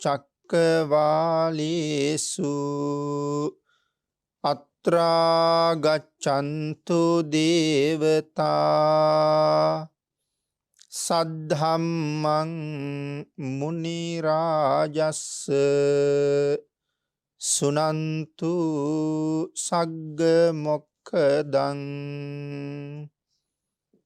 චක්කවාලේසු අත්‍රා ගච්ඡන්තු දේවතා සද්ධම්මං මුනි රාජස්ස සුනන්තු සග්ග මොක්ඛදං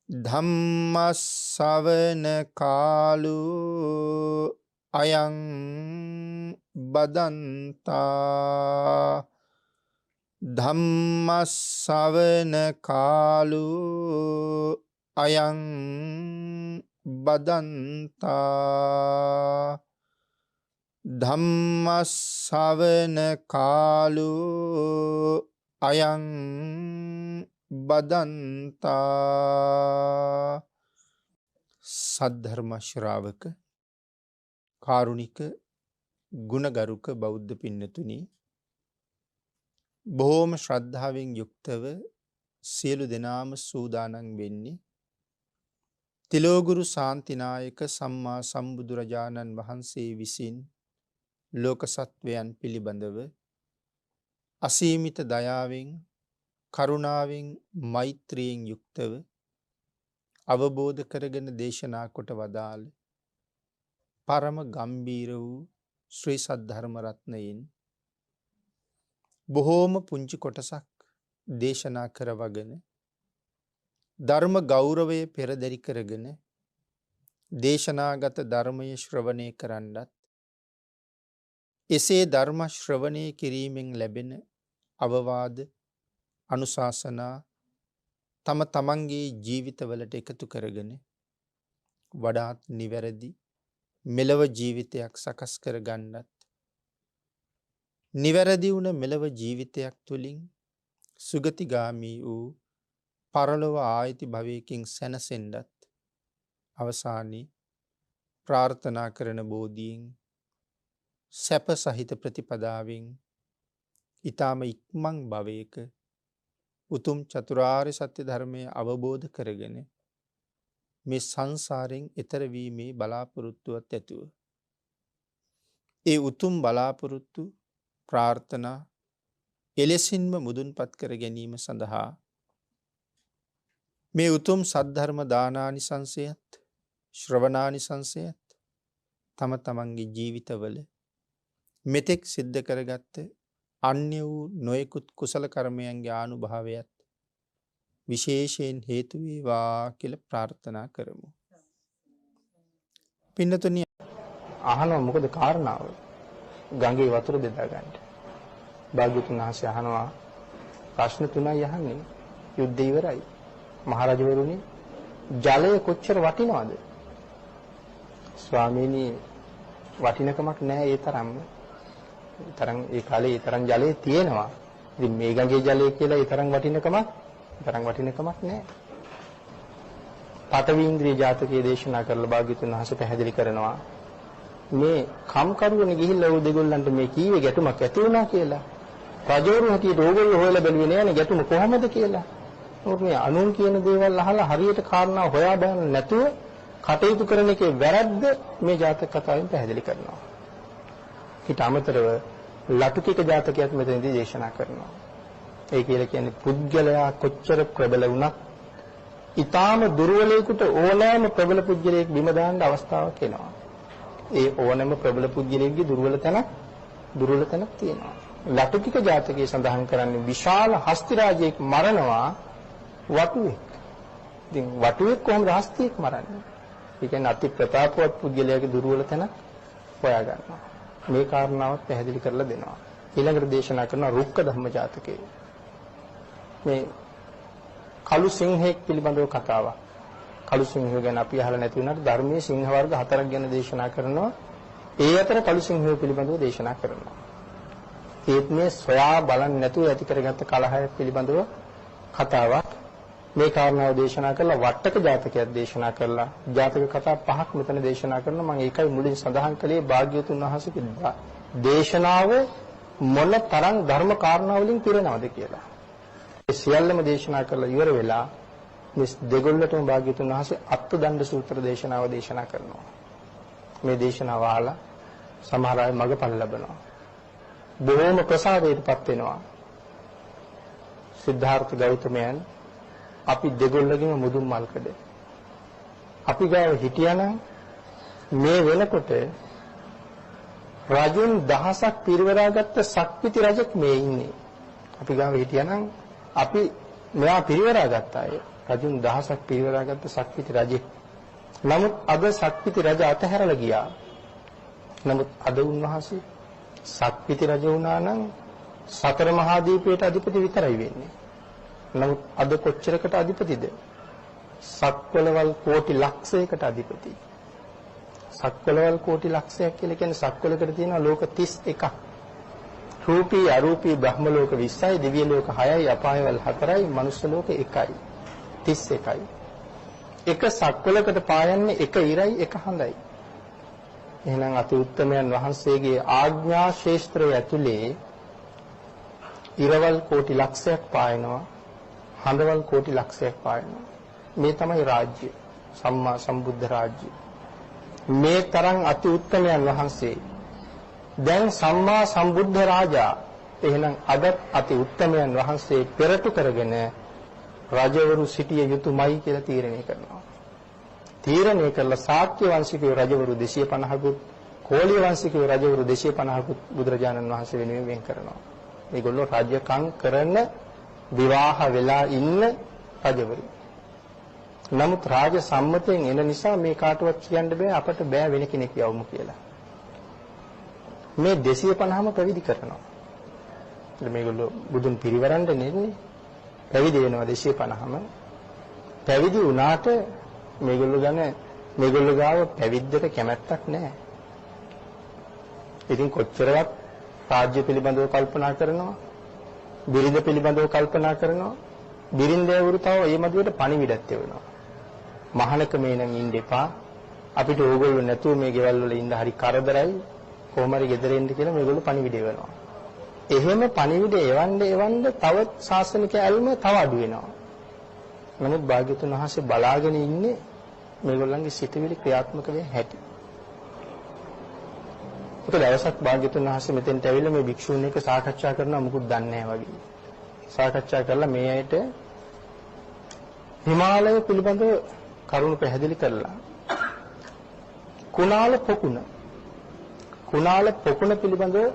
ධම්මස්සවන කාලෝ අයං බදන්තා ධම්මස්සවන කාලෝ අයං බදන්තා ධම්මස්සවන කාලෝ අයං බදන්තා. සද්ධර්ම ශ්‍රාවක කාරුණික ගුණගරුක බෞද්ධ පින්නතුනි, බොහෝම ශ්‍රද්ධාවෙන් යුක්තව සියලු දෙනාම සූදානම් වෙන්නේ තිලෝගුරු ශාන්තිනායක සම්මා සම්බුදුරජාණන් වහන්සේ විසින් ලෝක සත්වයන් පිළිබඳව අසීමිත දයාවෙන් කරුණාවෙන් මෛත්‍රියෙන් යුක්තව අවබෝධ කරගෙන දේශනා කොට වදාළ පරම ගම්බීර වූ ශ්‍රී සද්ධර්ම රත්නයෙන් බොහෝම පුංචි කොටසක් දේශනා කරවගෙන ධර්ම ගෞරවය පෙරදරි කරගෙන දේශනාගත ධර්මය ශ්‍රවණය කරන්නත් එසේ ධර්ම ශ්‍රවණය කිරීමෙන් ලැබෙන අවවාද අනුශාසනා තම තමන්ගේ ජීවිතවලට එකතු කරගෙන වඩාත් නිවැරදි මෙලව ජීවිතයක් සකස් කර ගන්නත් නිවැරදි වුණ මෙලව ජීවිතයක් තුළින් සුගතිගාමී වූ පරලොව ආයති භවයකින් සැනසෙන්නත් අවසානයේ ප්‍රාර්ථනා කරන බෝධියෙන් සැප සහිත ප්‍රතිපදාවෙන් ඊටම ඉක්මන් භවයක උතුම් චතුරාර්ය සත්‍ය ධර්මය අවබෝධ කරගෙන මේ සංසාරයෙන් එතර වීමේ බලාපොරොත්තුවත් ඇතුව ඒ උතුම් බලාපොරොත්තු ප්‍රාර්ථනා එලෙසින්ම මුදුන්පත් කර ගැනීම සඳහා මේ උතුම් සද්ධර්ම දානානිසංසයත් ශ්‍රවණානිසංසයත් තම තමන්ගේ ජීවිතවල මෙතෙක් සිද්ධ කරගත්ත අන්‍ය වූ නොයෙකුත් කුසල කර්මයන්ගේ ආනුභාවයත් විශේෂයෙන් හේතු වේවා කියලා ප්‍රාර්ථනා කරමු. පින්නතුනි, අහනවා මොකද කාරණාව? ගඟේ වතුර බෙදා ගන්නට. භාග්‍යවතුන් වහන්සේ අහනවා ප්‍රශ්න තුනයි අහන්නේ. යුද්ධය ඉවරයි. මහරජවරුනි, ජලය කොච්චර වටිනවද? ස්වාමීනි, වටිනකමක් නැහැ ඒ තරම්. ඒ කාලේ ඒ තරම් ජලය තියෙනවා. ඉතින් මේ ගඟේ ජලය කියලා ඒ තරම් වටිනකමක් නැහැ. පඨවි ඉන්ද්‍රිය ජාතකයේ දේශනා කරලා භාග්‍යවතුන් වහන්සේ පැහැදිලි කරනවා මේ කම්කරුවනේ ගිහිල්ලා උ දෙගොල්ලන්ට මේ කීවේ ගැටුමක් ඇති වුණා කියලා. රජවරු හැටියට ඕගොල්ලෝ හොයලා බැලුවේ නෑනේ ගැටුම කොහොමද කියලා. මොකද මේ අනුන් කියන දේවල් අහලා හරියට කාරණා හොයා බලන්න නැතුව කටයුතු කරන එකේ වැරද්ද මේ ජාතක කතාවෙන් පැහැදිලි කරනවා. ඊට අමතරව ලටුකික ජාතකයක් මෙතනදී දේශනා කරනවා. ඒ කියලා කියන්නේ පුද්ගලයා කොච්චර ප්‍රබල වුණත් ඊටාම දුර්වලයෙකුට ඕනෑම ප්‍රබල පුද්ගලයෙක් බිම දාන්න අවස්ථාවක් එනවා. ඒ ඕනෑම ප්‍රබල පුද්ගලයෙක්ගේ දුර්වල තැනක් තියෙනවා. ලටුකික ජාතකයේ සඳහන් කරන්නේ විශාල හස්ති රාජයෙක් මරනවා වටුවෙක්. ඉතින් වටුවෙක් කොහොමද හස්තියෙක් මරන්නේ? ඒ කියන්නේ අති ප්‍රතාපවත් පුද්ගලයාගේ දුර්වල තැන හොයා ගන්නවා. මේ කාරණාවත් පැහැදිලි කරලා දෙනවා. ඊළඟට දේශනා කරන රුක්ක ධම්ම ජාතකයේ මේ කළු සිංහෙක් පිළිබඳව කතාවක්. කළු සිංහය ගැන අපි අහලා නැති වුණාට ධර්මයේ සිංහ වර්ග 4ක් ගැන දේශනා කරනවා. ඒ අතර කළු සිංහය පිළිබඳව දේශනා කරනවා. ඒත් මේ සොයා බලන්නේ නැතුව ඇති කරගත්ත කලහය පිළිබඳව කතාවක්. මේ කාරණාව දේශනා කරලා වට්ටක ජාතකයක් දේශනා කරලා ජාතක කතා 5ක් මෙතන දේශනා කරනවා. මම ඒකයි මුලින් සඳහන් කළේ භාග්‍යවතුන් වහන්සේගේ දේශනාව මොන තරම් ධර්ම කාරණා වලින් පිරෙනවද කියලා. ඒ සියල්ලම දේශනා කරලා ඉවර වෙලා මේ දෙගොල්ලටම භාග්‍යවතුන් වහන්සේ අත්දණ්ඩ සූත්‍ර දේශනාව දේශනා කරනවා. මේ දේශනාව අහලා සමහර අය මගපල් ලබනවා. බොහෝම ප්‍රසාදයටපත් වෙනවා. සිද්ධාර්ථ ගෞතමයන් අපි දෙගොල්ලගෙම මුදුන් මල්කඩ. අපි ගාව හිටියානම් මේ වෙනකොට රජුන් දහසක් පිරිවරාගත්ත සක්විති රජෙක් මේ ඉන්නේ. අපි ගාව හිටියානම් අපි මෙයා පිරිවරාගත්ත අය. රජුන් දහසක් පිරිවරාගත්ත සක්විති රජෙක්. නමුත් අද සක්විති රජ අතහැරලා ගියා. නමුත් අද උන්වහන්සේ සක්විති රජ වුණා නම් සතර මහා දීපයට අධිපති විතරයි වෙන්නේ. නමුත් අද කොච්චරකට අධිපතිද? සක්වලවල් කෝටි ලක්ෂයකට අධිපති. සක්වලවල් කෝටි ලක්ෂයක් කියලා කියන්නේ සක්වලකට තියෙනවා ලෝක 31ක්. රූපී අරූපී බ්‍රහ්ම ලෝක 20යි, දිව්‍ය ලෝක 6යි, අපායවල 4යි, මනුෂ්‍ය ලෝක 1යි. 31යි. එක සක්වලකට පායන්නේ එක ඉරයි එක හඳයි. එහෙනම් අති උත්තමයන් වහන්සේගේ ආඥා ශේෂ්ත්‍රය ඇතුලේ ඉරවල් කෝටි ලක්ෂයක් පායනවා, හඳවල් කෝටි ලක්ෂයක් පායනවා. මේ තමයි රාජ්‍ය, සම්මා සම්බුද්ධ රාජ්‍ය. මේ තරම් අති උත්තමයන් වහන්සේ දැන් සම්මා සම්බුද්ධ රාජා. එහෙනම් අද අති උත්තමයන් වහන්සේ පෙරටු කරගෙන රජවරු සිටිය යුතුමයි කියලා තීරණය කරනවා. තීරණය කළා ශාක්‍ය වංශිකයෝ රජවරු 250කුත්, කෝලිය වංශිකයෝ රජවරු 250කුත් බුදුරජාණන් වහන්සේ වෙනුවෙන් වෙන් කරනවා. මේගොල්ලෝ රාජ්‍යකම් කරන විවාහ වෙලා ඉන්න රජවරු. නමුත් රාජ සම්මතයෙන් එන නිසා මේ කාටවත් කියන්න බෑ අපට බෑ වෙන කෙනෙක් යවමු කියලා. මේ 250ම පැවිදි කරනවා. මේගොල්ලෝ බුදුන් පිරිවරන්න නෙන්නේ. පැවිදි වෙනවා 250ම. පැවිදි වුණාට මේගොල්ලෝ ගාව පැවිද්දට කැමැත්තක් නැහැ. ඉතින් කොච්චරවත් රාජ්‍ය පිළිබඳව කල්පනා කරනවා, බිරිඳ පිළිබඳව කල්පනා කරනවා, බිරිඳවරු තව ඒ මැදට පණිවිඩත් එවනවා. මහානකමේ නම් ඉන්න එපා, අපිට ඕගොල්ලෝ නැතුව මේ ගෙවල් වල ඉන්න හරි කරදරයි, කොහොම හරි ගෙදර එන්න කියලා මේගොල්ලෝ පණිවිඩ එවනවා. එහෙම පණිවිඩ එවන්න තව ශාසනික ඇල්ම තව අඩු වෙනවා. නමුත් භාග්‍යතුන් වහන්සේ බලාගෙන ඉන්නේ මේගොල්ලන්ගේ සිතවිලි ක්‍රියාත්මක වෙන හැටි. ඒක දවසක් භාග්‍යතුන් වහන්සේ මෙතෙන්ට ඇවිල්ලා මේ භික්ෂුන් එක්ක සාකච්ඡා කරනවා, මුකුත් දන්නේ නැහැ වගේ. සාකච්ඡා කරලා මේ අයට හිමාලය පිළිබඳව කරුණු පැහැදිලි කරලා කුණාල පොකුණ පිළිබඳව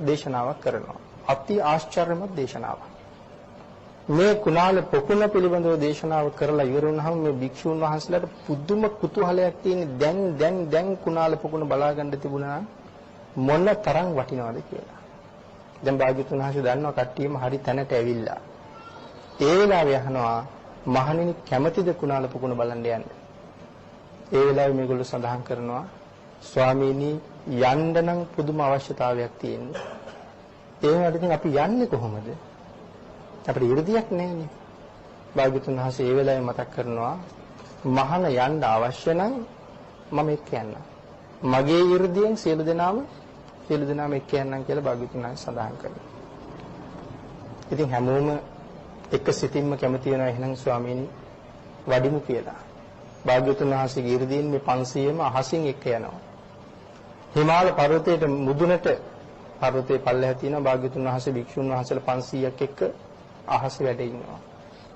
දේශනාවක් කරනවා. අති ආශ්චර්යමත් දේශනාවක්. මේ කුණාල පොකුණ පිළිබඳව දේශනාව කරලා ඉවර වුණාම මේ භික්ෂුන් වහන්සේලාට පුදුම කුතුහලයක් තියෙන දැන් කුණාල පොකුණ බලා ගන්න තිබුණා මොන තරම් වටිනවද කියලා. දැන් භාග්‍යතුන් වහන්සේ දන්නවා කට්ටියම හරි තැනට ඇවිල්ලා. ඒ වෙලාවේ අහනවා මහණෙනි කැමැතිද කුණාල පොකුණ බලන්න යන්න? ඒ වෙලාවේ මේගොල්ලෝ සඳහන් කරනවා ස්වාමීනි යන්න නම් පුදුම අවශ්‍යතාවයක් තියෙනවා. ඒ වුණාට ඉතින් අපි යන්නේ කොහොමද? අපිට 이르දියක් නැහැනේ. භාග්‍යතුන් වහන්සේ ඒ වෙලාවේ මතක් කරනවා මහණ යන්න අවශ්‍ය නම් මම එක්ක යන්නම්. මගේ 이르දියෙන් සියලු දෙනාම එක්ක යන්නම් කියලා භාග්‍යතුන් වහන්සේ සඳහන් කරනවා. ඉතින් හැමෝම එක සිතින්ම කැමති වෙනවා එහෙනම් ස්වාමීනි වඩිමු කියලා. භාග්‍යතුන් වහන්සේගේ 이르දියෙන් මේ 500ම අහසින් එක්ක යනවා. හිමාල පර්වතයේ මුදුනට පර්වතයේ පල්ලෙහා තියෙන භාග්‍යතුන් වහන්සේ භික්ෂුන් වහන්සේලා 500ක් එක්ක අහස වැඩ ඉන්නවා.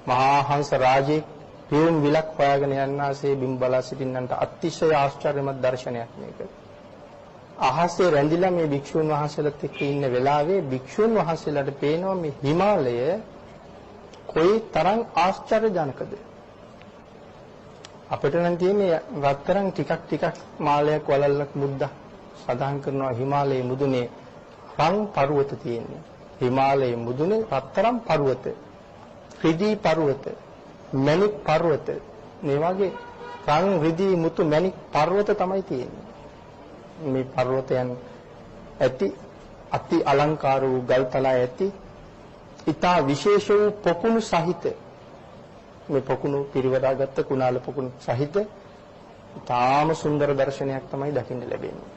මහා හංස රාජේ පියුම් විලක් හොයාගෙන යන්නාසේ බිම් බලා සිටින්නන්ට අතිශය ආශ්චර්යමත් දර්ශනයක් මේක. අහසේ රැඳිලා මේ භික්ෂුන් වහන්සේලාත් එක්ක ඉන්න වෙලාවේ භික්ෂුන් වහන්සේලාට පේනවා මේ හිමාලය කොයි තරම් ආශ්චර්යජනකද. අපිට නම් තියෙන්නේ රත්තරන් ටිකක් මාලයක් වලල්ලක් මුද්දා සදාහන් කරනවා හිමාලයේ මුදුනේ රන් පර්වත තියෙන්නේ. හිමාලයේ මුදුනේ රත්තරන් පර්වත, රිදී පර්වත, මණික් පර්වත, මේ වගේ රන් රිදී මුතු මණික් පර්වත තමයි තියෙන්නේ. මේ පර්වතයන් ඇති අති අලංකාර වූ ගල්තලා ඇති ඊටා විශේෂ වූ පොකුණු සහිත මේ පොකුණු පිරිවරාගත්ත කුණාල පොකුණු සහිත ඊටාම සුන්දර දර්ශනයක් තමයි දකින්න ලැබෙන්නේ.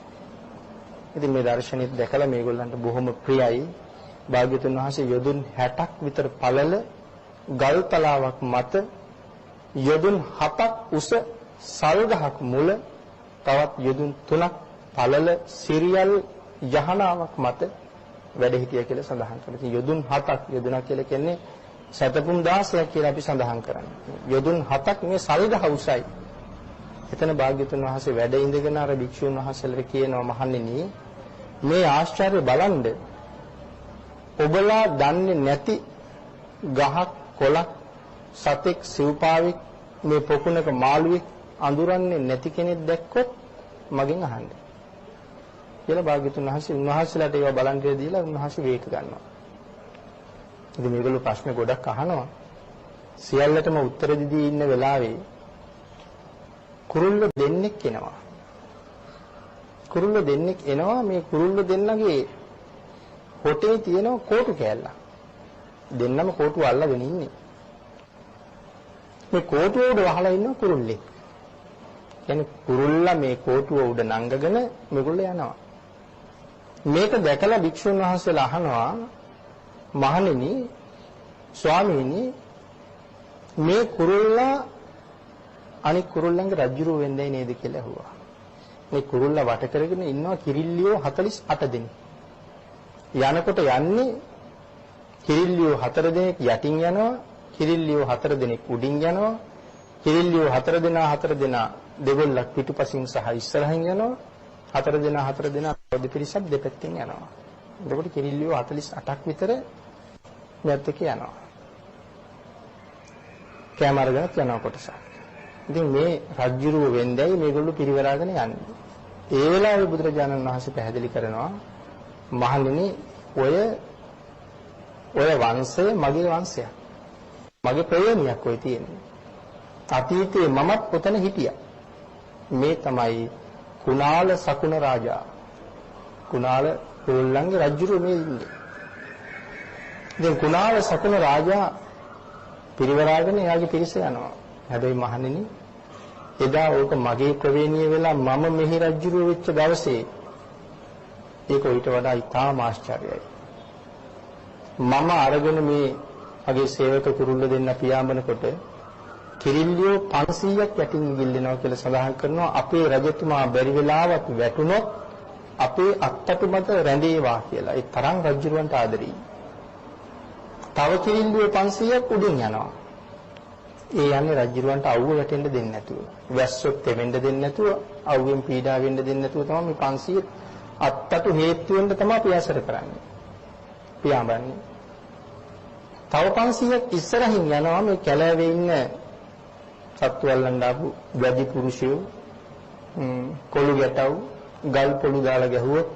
ඉතින් මේ දර්ශනෙත් දැකලා මේගොල්ලන්ට බොහොම ප්‍රියයි. භාග්‍යතුන් වහන්සේ යොදුන් 60ක් විතර පළල ගල් තලාවක් මත යොදුන් 7ක් උස සල් ගහක් මුල තවත් යොදුන් 3ක් පළල සිරියල් යහනාවක් මත වැඩ හිටිය කියලා සඳහන් කරනවා. ඉතින් යොදුන් 7ක් යොදුනා කියලා කියන්නේ සතපුම් 16ක් කියලා අපි සඳහන් කරන්නේ. යොදුන් 7ක් මේ සල්ගහ උසයි. එතන භාග්‍යතුන් වහන්සේ වැඩ ඉඳගෙන අර භික්ෂුන් වහන්සේලාට කියනවා මහණෙනි මේ ආශ්චර්ය බලන්න ඔබලා දන්නේ නැති ගහක් කොළක් සතෙක් සිව්පාවෙක් මේ පොකුණක මාළුවෙක් අඳුරන්නේ නැති කෙනෙක් දැක්කොත් මගෙන් අහන්න කියලා භාග්‍යතුන් වහන්සේ උන්වහන්සේලාට ඒවා බලන් දීලා උන්වහන්සේ වේක ගන්නවා. ඉතින් මේගොල්ලෝ ප්‍රශ්න ගොඩක් අහනවා. සියල්ලටම උත්තර දෙදී ඉන්න වෙලාවේ කුරුල්ල දෙන්නෙක් එනවා. කුරුල්ල දෙන්නෙක් එනවා මේ කුරුල්ල දෙන්නගේ හොටේ තියෙන කෝටු කෑල්ල. දෙන්නම කෝටුව අල්ලගෙන ඉන්නේ. මේ කෝටුව උඩ වහලා ඉන්න කුරුල්ලෙක්. කියන්නේ කුරුල්ලා මේ කෝටුව උඩ නංගගෙන මේගොල්ලෝ යනවා. මේක දැකලා භික්ෂුන් වහන්සේලා අහනවා මහණෙනි ස්වාමීනි මේ කුරුල්ලා අනික් කුරුල්ලන්ගේ රජුරුව වෙන්නේ නේද කියලා ඇහුවා. මේ කුරුල්ලා වට කරගෙන ඉන්නවා කිරිල්ලියෝ 48 දෙනෙක්. යනකොට යන්නේ කිරිල්ලියෝ 4 දෙනෙක් යටින් යනවා, කිරිල්ලියෝ 4 දෙනෙක් උඩින් යනවා, කිරිල්ලියෝ 4 දෙනා දෙගොල්ලක් පිටුපසින් සහ ඉස්සරහින් යනවා, 4 දෙනා දෙපිරිසක් දෙපැත්තෙන් යනවා. එතකොට කිරිල්ලියෝ 48ක් විතර මෙත් එක යනවා. කැම අරගෙන යනවා කොටසක්. ඉතින් මේ රජ්ජුරුව වෙන්දයි මේගොල්ලෝ පිරිවරාගෙන යන්නේ. ඒ වෙලාවේ බුදුරජාණන් වහන්සේ පැහැදිලි කරනවා මහණෙනි ඔය වංශය මගේ වංශයක්. මගේ ප්‍රේමියක් ඔය තියෙන්නේ. අතීතයේ මමත් ඔතන හිටියා. මේ තමයි කුණාල සකුණ රාජා. කුණාල රෝල්ලන්ගේ රජුරු මේ ඉන්නේ. දැන් කුණාල සකුණ රාජා පිරිවරාගෙන එයාගේ පිරිස යනවා. හැබැයි මහණෙනි එදා ඕක මගේ ප්‍රවේණිය වෙලා මම මෙහි රජුරු වෙච්ච දවසේ ඒක ඊට වඩා ඉතාම ආශ්චර්යයි. මම අරගෙන මේ අගේ සේවක කුරුල්ල දෙන්න පියාඹනකොට කිරිල්ලියෝ 500ක් යටින් ගිල්ලෙනවා කියලා සඳහන් කරනවා. අපේ රජතුමා බැරි වෙලාවක් වැටුනොත් අපේ අත්තටු මත රැඳේවා කියලා. ඒ තරම් රජුරවන්ට ආදරෙයි. තව කිරිල්ලියෝ 500ක් උඩින් යනවා. ඒ යන්නේ රජුරවන්ට අවුව වැටෙන්න දෙන්නේ නැතුව. වැස්සොත් තෙමෙන්න දෙන්නේ නැතුව, අවුවෙන් පීඩා වෙන්න දෙන්නේ නැතුව තමයි මේ 500 අත්තටු හේතු වෙන්න තමයි පියාසර කරන්නේ. පියාඹන්නේ. තව 500ක් ඉස්සරහින් යනවා මේ කැලෑවේ ඉන්න සත්තු වල්ලන් ආපු වැඩි පුරුෂයෝ කොළු ගැටව් ගල් පොළු දාලා ගැහුවොත්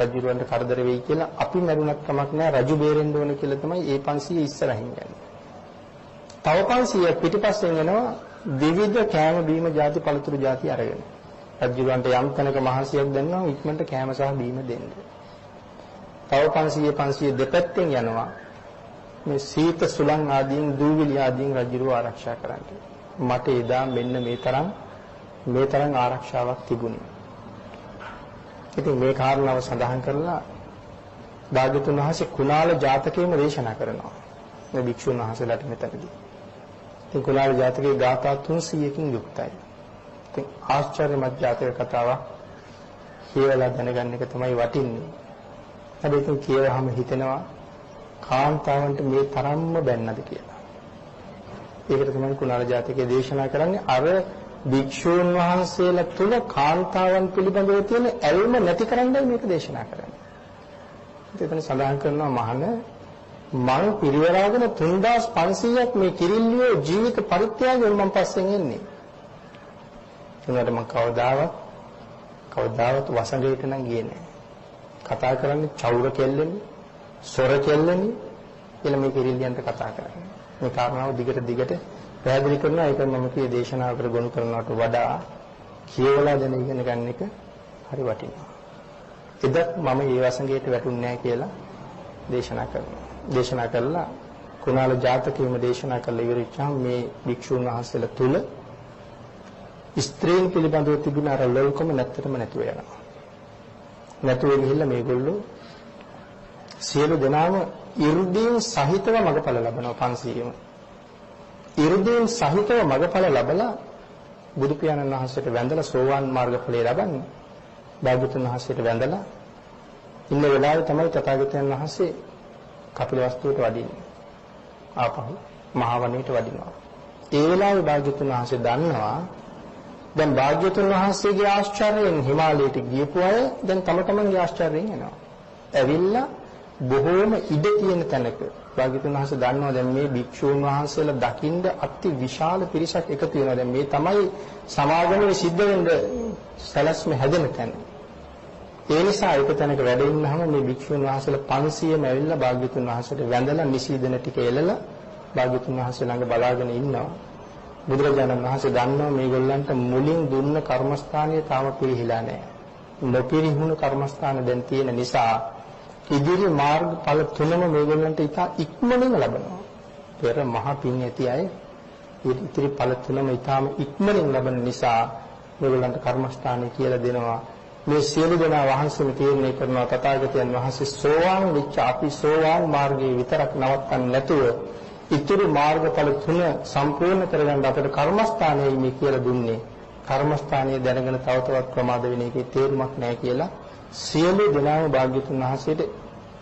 රජුරවන්ට කරදර වෙයි කියලා අපි මරුණක් කමක් නැහැ රජු බේරෙන්න ඕන කියලා තමයි ඒ 500 ඉස්සරහින් යන්නේ. තව 500 පිටිපස්සෙන් එනවා විවිධ කෑම බීම ಜಾති පළතුරු ಜಾති අරගෙන. රජුරවන්ට යම් තැනක මහන්සියක් දෙන්නවා ඉක්මනට කෑම සහ බීම දෙන්න. තව 500 දෙපැත්තෙන් යනවා මේ සීත සුළං ආදීන් දූවිලි ආදීන් රජුරව ආරක්ෂා කරන්න. මට එදා මෙන්න මේ තරම් ආරක්ෂාවක් තිබුණේ. ඉතින් මේ කාරණාව සඳහන් කරලා භාග්‍යතුන් වහන්සේ කුණාල ජාතකයේම දේශනා කරනවා. මේ භික්ෂුන් වහන්සේලාට මෙතනදී. ඉතින් කුණාල ජාතකයේ ගාථා 300කින් යුක්තයි. ඉතින් ආශ්චර්යමත් ජාතක කතාවක් කියවලා දැනගන්න එක තමයි වටින්නේ. හැබැයි ඉතින් කියවහම හිතෙනවා කාන්තාවන්ට මේ තරම්ම බැන්නද කියලා. ඒකට තමයි කුණාල ජාතකයේ දේශනා කරන්නේ අර භික්ෂූන් වහන්සේලා තුල කාන්තාවන් පිළිබඳව තියෙන ඇල්ම නැති කරන්නයි මේක දේශනා කරන්නේ. එතන සඳහන් කරනවා මහණ මං පිරිවරාගෙන 3500ක් මේ කිරිල්ලියෝ ජීවිත පරිත්‍යාගයෙන් මං පස්සෙන් එන්නේ. ඒකට මං කවදාවත් වසඟයට නම් ගියේ නැහැ. කතා කරන්නේ චෞර කෙල්ලෙනි, සොර කෙල්ලෙනි කියලා මේ කිරිල්ලියන්ට කතා කරන්නේ. මේ කාරණාව දිගට පැහැදිලි කරනවා. ඒක මම කියේ දේශනාවකට ගොනු කරනවට වඩා කියවලා දැන ඉගෙන ගන්න එක හරි වටිනවා. එදත් මම මේ වසඟයට වැටුන්නේ නැහැ කියලා දේශනා කරනවා. දේශනා කළා කුණාල ජාතකයේම දේශනා කළ ඉවරචාම් මේ භික්ෂුන් වහන්සේලා තුල ස්ත්‍රීන් පිළිබඳව තිබුණ අර ලෞකම නැත්තටම නැතුව යනවා. නැතුව ගිහිල්ලා මේගොල්ලෝ සියලු දෙනාම 이르දීන් සහිතව මගඵල ලබනවා 500ම. 이르දීන් සහිතව මගඵල ලැබලා බුදු පියාණන් වහන්සේට වැඳලා සෝවාන් මාර්ගඵලය ලබන්නේ භාග්‍යවතුන් වහන්සේට වැඳලා ඉන්න වෙලාවේ තමයි තථාගතයන් වහන්සේ කපිලවස්තුවට වඩින්නේ. ආපහු මහා වනයේට වඩිනවා. ඒ වෙලාවේ භාග්‍යවතුන් වහන්සේ දන්නවා දැන් භාග්‍යවතුන් වහන්සේගේ ආශ්චර්යයෙන් හිමාලයට ගියපු අය දැන් තම තමන්ගේ ආශ්චර්යයෙන් එනවා. ඇවිල්ලා බොහෝම ඉඩ තියෙන තැනක භාග්‍යවතුන් වහන්සේ දන්නවා දැන් මේ භික්ෂූන් වහන්සේලා දකින්න අති විශාල පිරිසක් එකතු වෙනවා. දැන් මේ තමයි සමාගමේ සිද්ධ වෙන්න සැලැස්ම හැදෙන තැන. ඒ නිසා එක තැනක වැඩ ඉන්නහම මේ භික්ෂූන් වහන්සේලා 500ම ඇවිල්ලා භාග්‍යවතුන් වහන්සේට වැඳලා නිසීදන ටික එළලා භාග්‍යවතුන් වහන්සේ ළඟ බලාගෙන ඉන්නවා. බුදුරජාණන් වහන්සේ දන්නවා මේගොල්ලන්ට මුලින් දුන්න කර්මස්ථානය තාම පිළිහිලා නැහැ. නොපිරිහුණු කර්මස්ථාන දැන් තියෙන නිසා ඉදිරි මාර්ගඵල තුනම මේගොල්ලන්ට ඉතා ඉක්මනින්ම ලබනවා. පෙර මහ පින් ඇති අය ඉතිරි ඵල තුනම ඉතාම ඉක්මනින් ලබන නිසා මේගොල්ලන්ට කර්මස්ථානය කියලා දෙනවා. මේ සියලු දෙනා වහන්සේම තීරණය කරනවා තථාගතයන් වහන්සේ සෝවාන් වෙච්ච අපි සෝවාන් මාර්ගයේ විතරක් නවත්තන්නේ නැතුව ඉතිරි මාර්ගඵල තුන සම්පූර්ණ කරගන්න අපට කර්මස්ථානයයි මේ කියලා දුන්නේ. කර්මස්ථානයේ දැනගෙන තව තවත් ප්‍රමාද වෙන එකේ තේරුමක් නැහැ කියලා සියලු දෙනාම භාග්‍යවතුන් වහන්සේට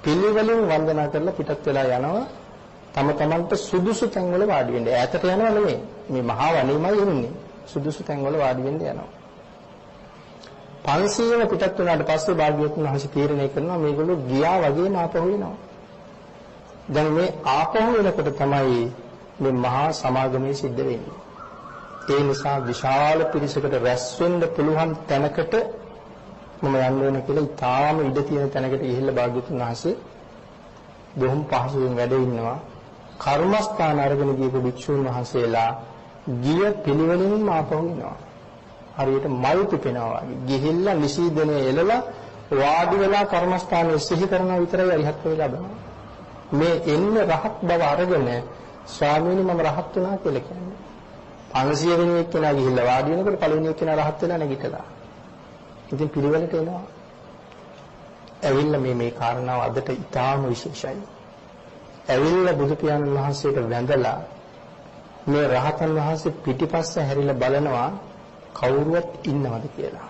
පිළිවෙලින් වන්දනා කරලා පිටත් වෙලා යනවා. තම තමන්ට සුදුසු තැන්වල වාඩි වෙන්න. ඈතට යනවා නෙමෙයි. මේ මහා වනයේමයි ඉන්නේ. සුදුසු තැන්වල වාඩි වෙන්න යනවා. 500ම පිටත් වුණාට පස්සේ භාග්‍යවතුන් වහන්සේ තීරණය කරනවා මේගොල්ලෝ ගියා වගේම ආපහු එනවා. දැන් මේ ආපහු වෙනකොට තමයි මේ මහා සමාගමේ සිද්ධ වෙන්නේ. ඒ නිසා විශාල පිරිසකට රැස් වෙන්න පුළුවන් තැනකට මම යන්න වෙන කියලා ඊටාම ඉඩ තියෙන තැනකට ගිහිල්ලා භාග්‍යවතුන් වහන්සේ බොහොම පහසුවෙන් වැඩ ඉන්නවා. කර්මස්ථාන අරගෙන ගියපු භික්ෂුන් වහන්සේලා ගිය පිළිවෙලින්ම ආපහු එනවා. හරියට මල් පිපෙනවා වගේ. ගිහිල්ලා නිසීදනේ එළලා වාඩි වෙලා කර්මස්ථානයේ සිහි කරනවා විතරයි අරිහත් වෙලා ලබනවා. මේ එන්න රහත් බව අරගෙන ස්වාමීනි මම රහත් වුණා කියලා කියන්නේ. 500 වෙනි එක්කෙනා ගිහිල්ලා වාඩි වෙනකොට පළවෙනි එක්කෙනා රහත් වෙලා නැගිටලා. ඉතින් පිළිවෙලට එනවා. ඇවිල්ලා මේ කාරණාව අදට ඉතාම විශේෂයි. ඇවිල්ලා බුදු පියාණන් වහන්සේට වැඳලා මේ රහතන් වහන්සේ පිටිපස්ස හැරිලා බලනවා කවුරුවත් ඉන්නවද කියලා.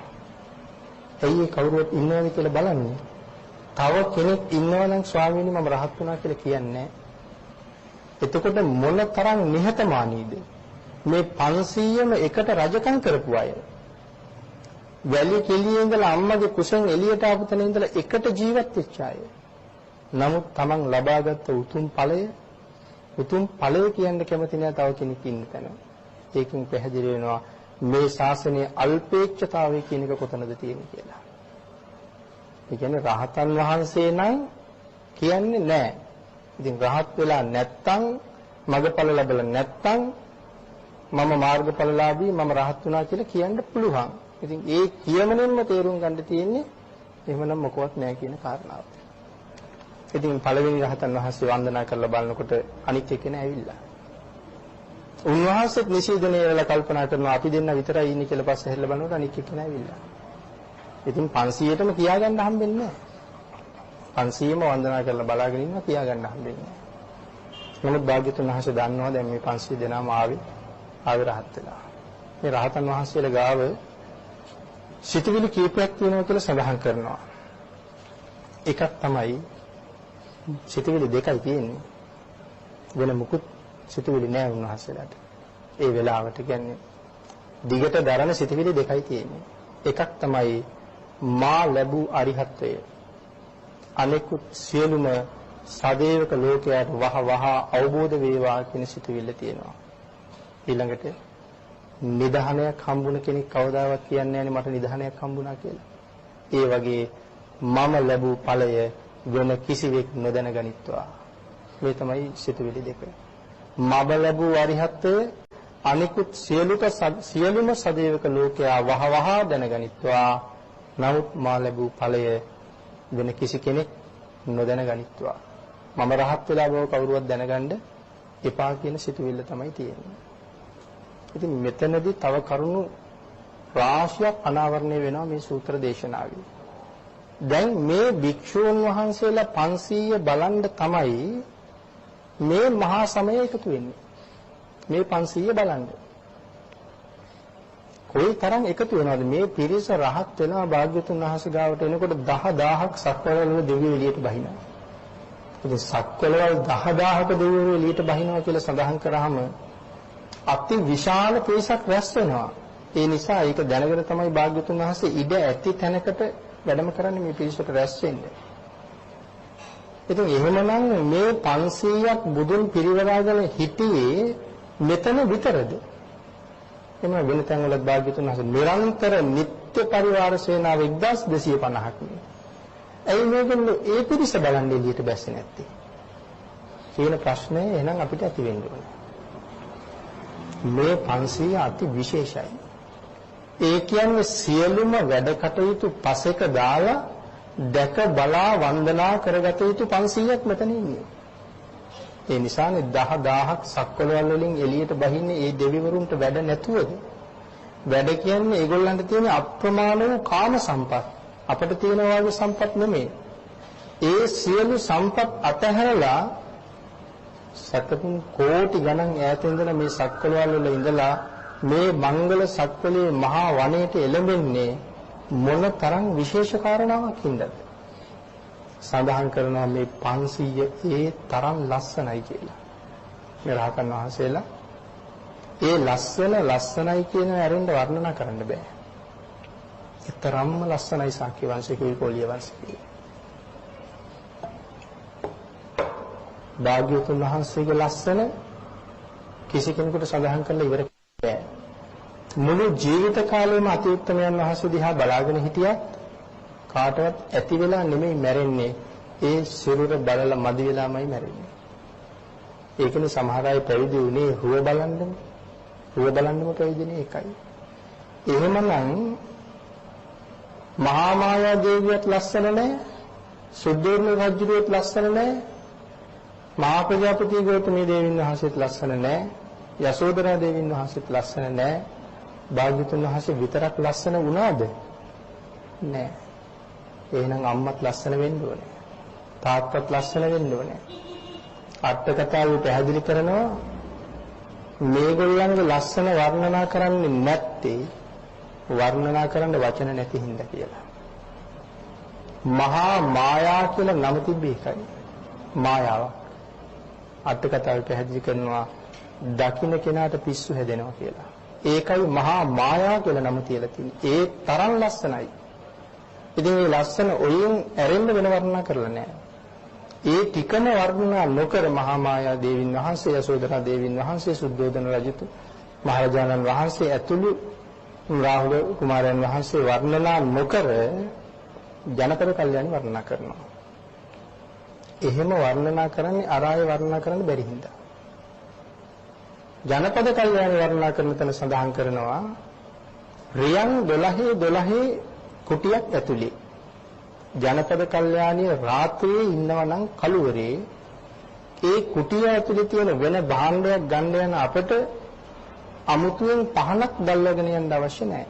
ඇයි කවුරුවත් ඉන්නවද කියලා බලන්නේ? තව කෙනෙක් ඉන්නවනම් ස්වාමීනි මම රහත් වුණා කියලා කියන්නේ. එතකොට මොන තරම් නිහතමානීද මේ 500ම එකට රජකම් කරපු අය. වැලි කෙලියේ ඉඳලා අම්මගේ කුසෙන් එළියට ආපු තැන ඉඳලා එකට ජීවත් වෙච්ච අය. නමුත් Taman ලබාගත් උතුම් ඵලය කියන්න කැමති නෑ තව කෙනෙක් ඉන්න තැන. ඒකෙන් පැහැදිලි වෙනවා මේ ශාසනයේ අල්පේච්ඡතාවය කියන එක කොතනද තියෙන්නේ කියලා. ඒ කියන්නේ රහතන් වහන්සේ නම් කියන්නේ නෑ. ඉතින් රහත් වෙලා නැත්තම් මගඵල ලැබලා නැත්තම් මම මාර්ගඵලලාභී මම රහත් වුණා කියලා කියන්න පුළුවන්. ඉතින් ඒ කියමනෙන්ම තේරුම් ගන්න තියෙන්නේ එහෙමනම් මොකවත් නෑ කියන කාරණාව. ඉතින් පළවෙනි රහතන් වහන්සේ වන්දනා කරලා බලනකොට අනිත් එක්කෙනා ඇවිල්ලා. උන්වහන්සේත් නිසීදනේ වල කල්පනා කරනවා අපි දෙන්න විතරයි ඉන්නේ කියලා පස්සේ හැරිලා බලනකොට අනිත් එක්කෙනා ඇවිල්ලා. ඉතින් 500ටම කියාගන්න හම්බෙන්නේ නෑ. 500ම වන්දනා කරලා බලාගෙන ඉන්නවා කියාගන්න හම්බෙන්නේ නෑ. නමුත් භාග්‍යතුන් වහන්සේ දන්නවා දැන් මේ 500 දෙනාම ආවේ රහත් වෙලා. මේ රහතන් වහන්සේලා ගාව සිතුවිලි කීපයක් තියෙනවා කියලා සඳහන් කරනවා. එකක් තමයි සිතුවිලි දෙකයි තියෙන්නේ. වෙන මුකුත් සිතුවිලි නෑ උන්වහන්සේලාට. ඒ වෙලාවට කියන්නේ දිගට දරන සිතුවිලි දෙකයි තියෙන්නේ. එකක් තමයි මා ලැබූ අරිහත්වය. අනෙකුත් සියලුම සදේවක ලෝකයට වහ අවබෝධ වේවා කියන සිතුවිල්ල තියෙනවා. ඊළඟට නිධානයක් හම්බුන කෙනෙක් කවදාවත් කියන්නේ නැහැ මට නිධානයක් හම්බුණා කියලා. ඒ වගේ මම ලැබූ ඵලය වෙන කිසිවෙක් නොදැන ගනිත්වා. මේ තමයි සිතුවිලි දෙක. මම ලැබූ අරිහත්ත්වය අනිකුත් සියලුම සදේවක ලෝකයා වහ දැනගනිත්වා. නමුත් මා ලැබූ ඵලය වෙන කිසි කෙනෙක් නොදැන ගනිත්වා. මම රහත් වෙලා බව කවුරුවත් දැනගන්න එපා කියන සිතුවිල්ල තමයි තියෙන්නේ. ඉතින් මෙතනදී තව කරුණු රාශියක් අනාවරණය වෙනවා මේ සූත්‍ර දේශනාවේ. දැන් මේ භික්ෂූන් වහන්සේලා 500 බලන්න තමයි මේ මහා සමය එකතු වෙන්නේ. මේ 500 බලන්න. කොයි තරම් එකතු වෙනවද මේ පිරිස රහත් වෙනවා භාග්‍යතුන් වහන්සේ ගාවට එනකොට 10000ක් සක්වලවල දෙවියෝ එළියට බහිනවා. ඉතින් සක්වලවල 10000ක දෙවියෝ එළියට බහිනවා කියලා සඳහන් කරාම අති විශාල පිරිසක් රැස් වෙනවා. ඒ නිසා ඒක දැනගෙන තමයි භාග්‍යතුන් වහන්සේ ඉඩ ඇති තැනකට වැඩම කරන්නේ මේ පිරිසට රැස් වෙන්නේ. ඉතින් එහෙමනම් මේ 500ක් බුදුන් පිරිවරාගෙන හිටියේ මෙතන විතරද? එම වෙන තැන්වලත් භාග්‍යතුන් වහන්සේ නිරන්තර නිත්‍ය පරිවාර සේනාව 1250ක් නේ. ඇයි මේගොල්ලෝ ඒ පිරිස බලන්නේ එළියට බැස්සේ නැත්තේ? කියන ප්‍රශ්නේ එහෙනම් අපිට ඇති වෙන්න ඕනේ. මේ 500 අති විශේෂයි. ඒ කියන්නේ සියලුම වැඩ කටයුතු පසෙක දාලා දැක බලා වන්දනා කරගත යුතු 500ක් මෙතන ඉන්නේ. ඒ නිසානේ 10000ක් සක්වලවල් වලින් එළියට බහින්නේ ඒ දෙවිවරුන්ට වැඩ නැතුවද? වැඩ කියන්නේ ඒගොල්ලන්ට තියෙන අප්‍රමාණ වූ කාම සම්පත්. අපිට තියෙන වාගේ සම්පත් නෙමෙයි. ඒ සියලු සම්පත් අතහැරලා සතපුන් කෝටි ගණන් ඈත ඉඳලා මේ සක්වලවල් වල ඉඳලා මේ මංගල සක්වලේ මහා වනයේට එළඹෙන්නේ මොන තරම් විශේෂ කාරණාවක් හින්දාද? සඳහන් කරනවා මේ 500 ඒ තරම් ලස්සනයි කියලා. මේ රහතන් වහන්සේලා ඒ ලස්සනයි කියන ඇරෙන්න වර්ණනා කරන්න බෑ. ඒ තරම්ම ලස්සනයි ශාක්‍ය වංශිකේ කොළිය වංශිකේ. භාග්‍යවතුන් වහන්සේගේ ලස්සන කිසි කෙනෙකුට සඳහන් කරලා ඉවර බෑ. මුළු ජීවිත කාලෙම අතිඋත්තමයන් වහන්සේ දිහා බලාගෙන හිටියත් කාටවත් ඇති වෙලා නෙමෙයි මැරෙන්නේ. ඒ සිරුර බලලා මදි වෙලාමයි මැරෙන්නේ. ඒකනේ සමහර අය පැවිදි වුණේ රුව බලන්නම. රුව බලන්නම පැවිදිනේ ඒකයි. එහෙමනම් මහා මායා දේවියත් ලස්සන නැහැ. සුද්ධෝදන රජුත් ලස්සන නැහැ. මහා ප්‍රජාපති ගෞතමී දේවින් වහන්සේත් ලස්සන නැහැ. යසෝදරා දේවින් වහන්සේත් ලස්සන නැහැ. භාග්‍යවතුන් වහන්සේ විතරක් ලස්සන වුණාද? නෑ. එහෙනම් අම්මත් ලස්සන වෙන්න ඕනේ. තාත්තත් ලස්සන වෙන්න ඕනේ. අට කතාවේ පැහැදිලි කරනවා මේගොල්ලන්ගේ ලස්සන වර්ණනා කරන්නේ නැත්තේ වර්ණනා කරන්න වචන නැති හින්දා කියලා. මහා මායා කියලා නම තිබ්බේ ඒකයි. මායාවක්. අට කතාවේ පැහැදිලි කරනවා දකින්න කෙනාට පිස්සු හැදෙනවා කියලා. ඒකයි මහා මායා කියලා නම තියලා තියෙන්නේ. ඒ තරම් ලස්සනයි. ඉතින් මේ ලස්සන ඔයින් ඇරෙන්න වෙන වර්ණනා කරලා නැහැ. ඒ ටිකම වර්ණනා නොකර මහා මායා දේවින් වහන්සේ, යසෝදරා දේවින් වහන්සේ, සුද්ධෝදන රජතු, මහරජාණන් වහන්සේ ඇතුළු රාහුල කුමාරයන් වහන්සේ වර්ණනා නොකර ජනපද කල්යාණි වර්ණනා කරනවා. එහෙම වර්ණනා කරන්නේ අරාය වර්ණනා කරන්න බැරි හින්දා. ජනපද කල්යාණි වර්ණනා කරන තැන සඳහන් කරනවා රියන් 12 කුටියක් ඇතුලේ ජනපද කල්යාණිය රාත්‍රියේ ඉන්නවා නම් කලුවරේ ඒ කුටිය ඇතුලේ තියෙන වෙන භාණ්ඩයක් ගන්න යන අපට අමුතුවෙන් පහනක් දැල්වගෙන යන්න අවශ්‍ය නැහැ.